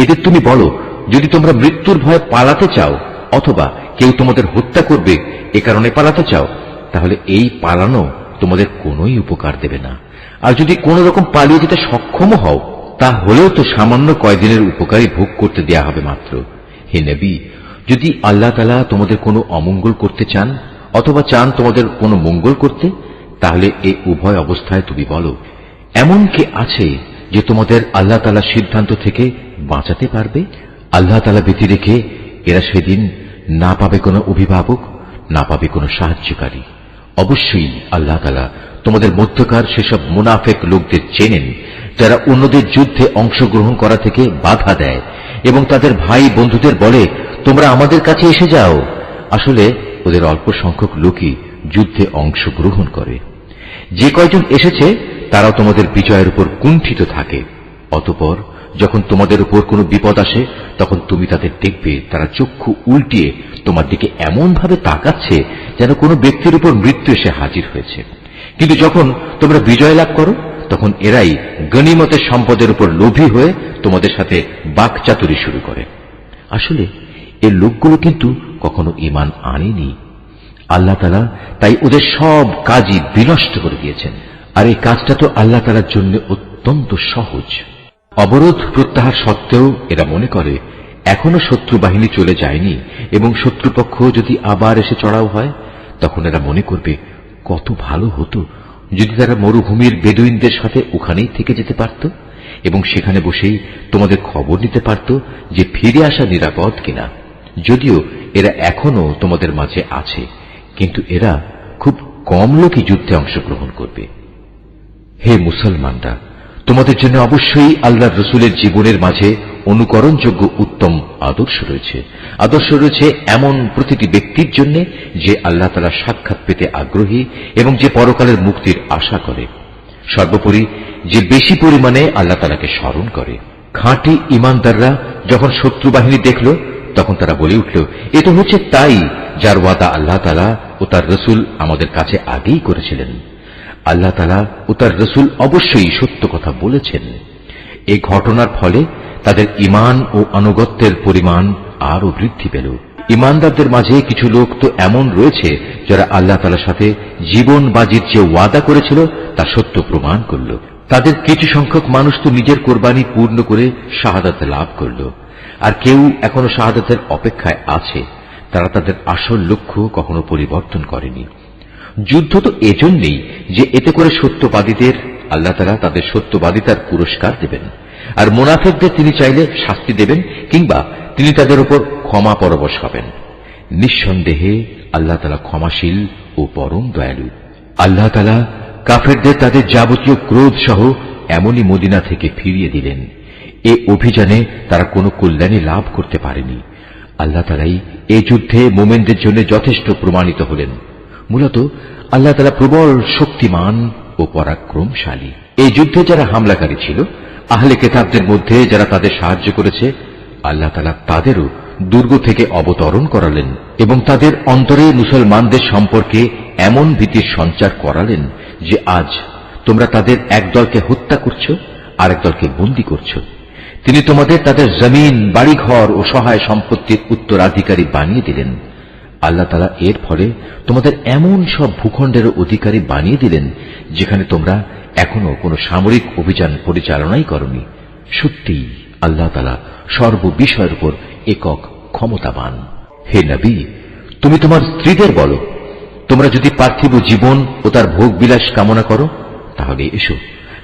এদের তুমি বলো, যদি তোমরা মৃত্যুর ভয়ে পালাতে চাও অথবা কেউ তোমাদের হত্যা করবে এ কারণে পালাতে চাও, তাহলে এই পালানো তোমাদের কোনোই উপকার দেবে না। আর যদি কোন রকম পালিয়ে যেতে সক্ষম হও, তা হলেও তো সামান্য কয়দিনের উপকারই ভোগ করতে দেয়া হবে মাত্র। হে নবী, যদি আল্লাহ তাআলা তোমাদের কোনো অমঙ্গল করতে চান অথবা চান তোমাদের কোনো মঙ্গল করতে, তাহলে এই উভয় অবস্থায় তুমি বলো, এমন কে আছে যে তোমাদের আল্লাহ তাআলার সিদ্ধান্ত থেকে বাঁচাতে পারবে? আল্লাহ তাআলা ব্যতী রেখে এরা সেদিন না পাবে কোনো অভিভাবক, না পাবে কোনো সাহায্যকারী। অবশ্যই আল্লাহ তাআলা তোমাদের মধ্যকার সেসব মুনাফিক লোকদের চেনেন যারা অন্যদের যুদ্ধে অংশগ্রহণ করা থেকে বাধা দেয় এবং তাদের ভাই বন্ধুদের বলে, তোমরা আমাদের কাছে এসে যাও। আসলে ওদের অল্প সংখ্যক লোকই যুদ্ধে অংশগ্রহণ করে। যে কয়জন এসেছে তারাও তোমাদের বিজয়ের উপর কুণ্ঠিত থাকে। অতঃপর যখন তোমাদের উপর কোনো বিপদ আসে তখন তুমি তাদের দেখবে তারা চক্ষু উল্টিয়ে তোমার দিকে এমন ভাবে তাকাচ্ছে যেন কোনো ব্যক্তির উপর মৃত্যু এসে হাজির হয়েছে। কিন্তু যখন তোমরা বিজয় লাভ করো তখন এরাই গনিমতের সম্পদের উপর লোভী হয়ে তোমাদের সাথে বাকচাতুরি শুরু করে। আসলে এই লোকগুলো কিন্তু কখনো ঈমান আনেনি। আল্লাহ তাআলা তাই ওদের সব কাজই বিনষ্ট করে দিয়েছেন। আর এই কাজটা তো আল্লাহ তাআলার জন্য অত্যন্ত সহজ। অবরোধ প্রত্যাহার সত্ত্বেও এরা মনে করে এখনো শত্রু বাহিনী চলে যায়নি এবং শত্রুপক্ষ যদি আবার এসে চড়াও হয় তখন এরা মনে করবে কত ভালো হতো যদি তারা মরুভূমির বেদুইনদের সাথে ওখানেই থেকে যেতে পারত এবং সেখানে বসেই তোমাদের খবর নিতে পারত যে ফিরে আসা নিরাপদ কিনা। যদিও এরা এখনো তোমাদের মাঝে আছে, কিন্তু এরা খুব কম লোকই যুদ্ধে অংশগ্রহণ করবে। হে মুসলমানরা, তোমাদের জন্য অবশ্যই আল্লাহর রাসূলের জীবনের মাঝে অনুকরণযোগ্য উত্তম আদর্শ রয়েছে। আদর্শ রয়েছে এমন প্রতিটি ব্যক্তির জন্য যে আল্লাহ তাআলার সাক্ষাৎ পেতে আগ্রহী এবং যে পরকালের মুক্তির আশা করে। সর্বোপরি যে বেশি পরিমাণে আল্লাহ তাআলাকে স্মরণ করে। খাঁটি ঈমানদাররা যখন শত্রু বাহিনী দেখল তখন তারা বলে উঠল, এ তো হচ্ছে তাই যার ওয়াদা আল্লাহ তাআলা ও তার রাসূল আমাদের কাছে আগেই করেছিলেন। আল্লাহ তাআলা ও তার রাসূল অবশ্যই সত্য কথা বলেছেন। এই ঘটনার ফলে তাদের ঈমান ও আনুগত্যের পরিমাণ আরো বৃদ্ধি পেল। ঈমানদারদের মাঝে কিছু লোক তো এমন রয়েছে যারা আল্লাহ তাআলার সাথে জীবন বাজির যে ওয়াদা করেছিল তা সত্য প্রমাণ করল। তাদের কিছু সংখ্যক মানুষ তো নিজের কোরবানি পূর্ণ করে শাহাদাত লাভ করল, আর কেউ এখনো শাহাদাতের অপেক্ষায় আছে। তারা তাদের আসল লক্ষ্য কখনো পরিবর্তন করেনি। যুদ্ধ তো এজন্যই যে এতে করে সত্যবাদীদের আল্লাহ তাআলা তাদের সত্যবাদিতার পুরস্কার দেবেন, আর মুনাফিকদের তিনি চাইলে শাস্তি দেবেন কিংবা তিনি তাদের উপর ক্ষমা পরবশ হবেন। নিঃসন্দেহে আল্লাহ তাআলা ক্ষমাশীল ও পরম দয়ালু। আল্লাহ তাআলা কাফেরদের তাদের যাবতীয় ক্রোধ সহ এমনই মদিনা থেকে ফিরিয়ে দিলেন। এ অভিযানে তারা কোনো কল্যাণী লাভ করতে পারেনি। আল্লাহ তাআলাই এই যুদ্ধে মুমিনদের জন্য যথেষ্ট প্রমাণিত হলেন। মূলত আল্লাহ তাআলা প্রবল শক্তিমান ও ও পরাক্রমশালী। এই যুদ্ধে যারা হামলাকারী ছিল, আহলে কিতাবদের মধ্যে যারা তাদের সাহায্য করেছে, আল্লাহ তাআলা তাদেরও দুর্গ থেকে অবতরণ করালেন এবং তাদের অন্তরে মুসলমানদের সম্পর্কে এমন ভীতির সঞ্চার করালেন যে আজ তোমরা তাদের এক দলকে হত্যা করছ, আরেক দলকে বন্দী করছ। তিনি তোমাদের তাদের জমিন, বাড়িঘর ও সহায় সম্পত্তির উত্তরাধিকারী বানিয়ে দিলেন। আল্লাহ তাআলা এর ফলে তোমাদের এমন সব ভূখণ্ডের অধিকারী বানিয়ে দিলেন যেখানে তোমরা এখনো কোনো সামরিক অভিযান পরিচালনাই করনি। সত্যিই আল্লাহ তাআলা সর্ববিষয়ের উপর একক ক্ষমতাবান। হে নবী, তুমি তোমার স্ত্রীদের বলো, তোমরা যদি পার্থিব জীবন ও তার ভোগ বিলাস কামনা করো, তাহলে এসো,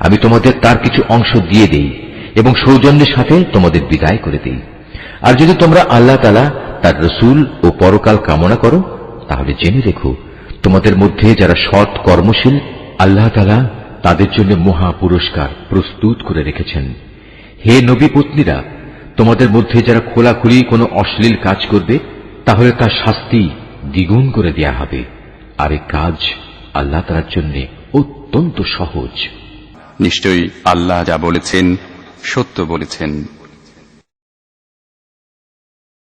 আমি তোমাদের তার কিছু অংশ দিয়ে দেই এবং সৌজন্যের সাথে তোমাদের বিদায় করে দেই। আর যদি তোমরা আল্লাহ তাআলা, তার রসূল ও পরকাল কামনা করো, তাহলে জেনে রেখো, তোমাদের মধ্যে যারা সৎ কর্মশীল, আল্লাহ তাআলা তাদের জন্য মহা পুরস্কার প্রস্তুত করে রেখেছেন। হে নবী পত্নীরা, তোমাদের মধ্যে যারা খোলাখুলি কোনো অশ্লীল কাজ করবে, তাহলে তার শাস্তি দ্বিগুণ করে দেয়া হবে। আর এই কাজ আল্লাহ তাআলার জন্য অত্যন্ত সহজ। নিশ্চয়ই আল্লাহ যা বলেছেন সত্য বলেছেন।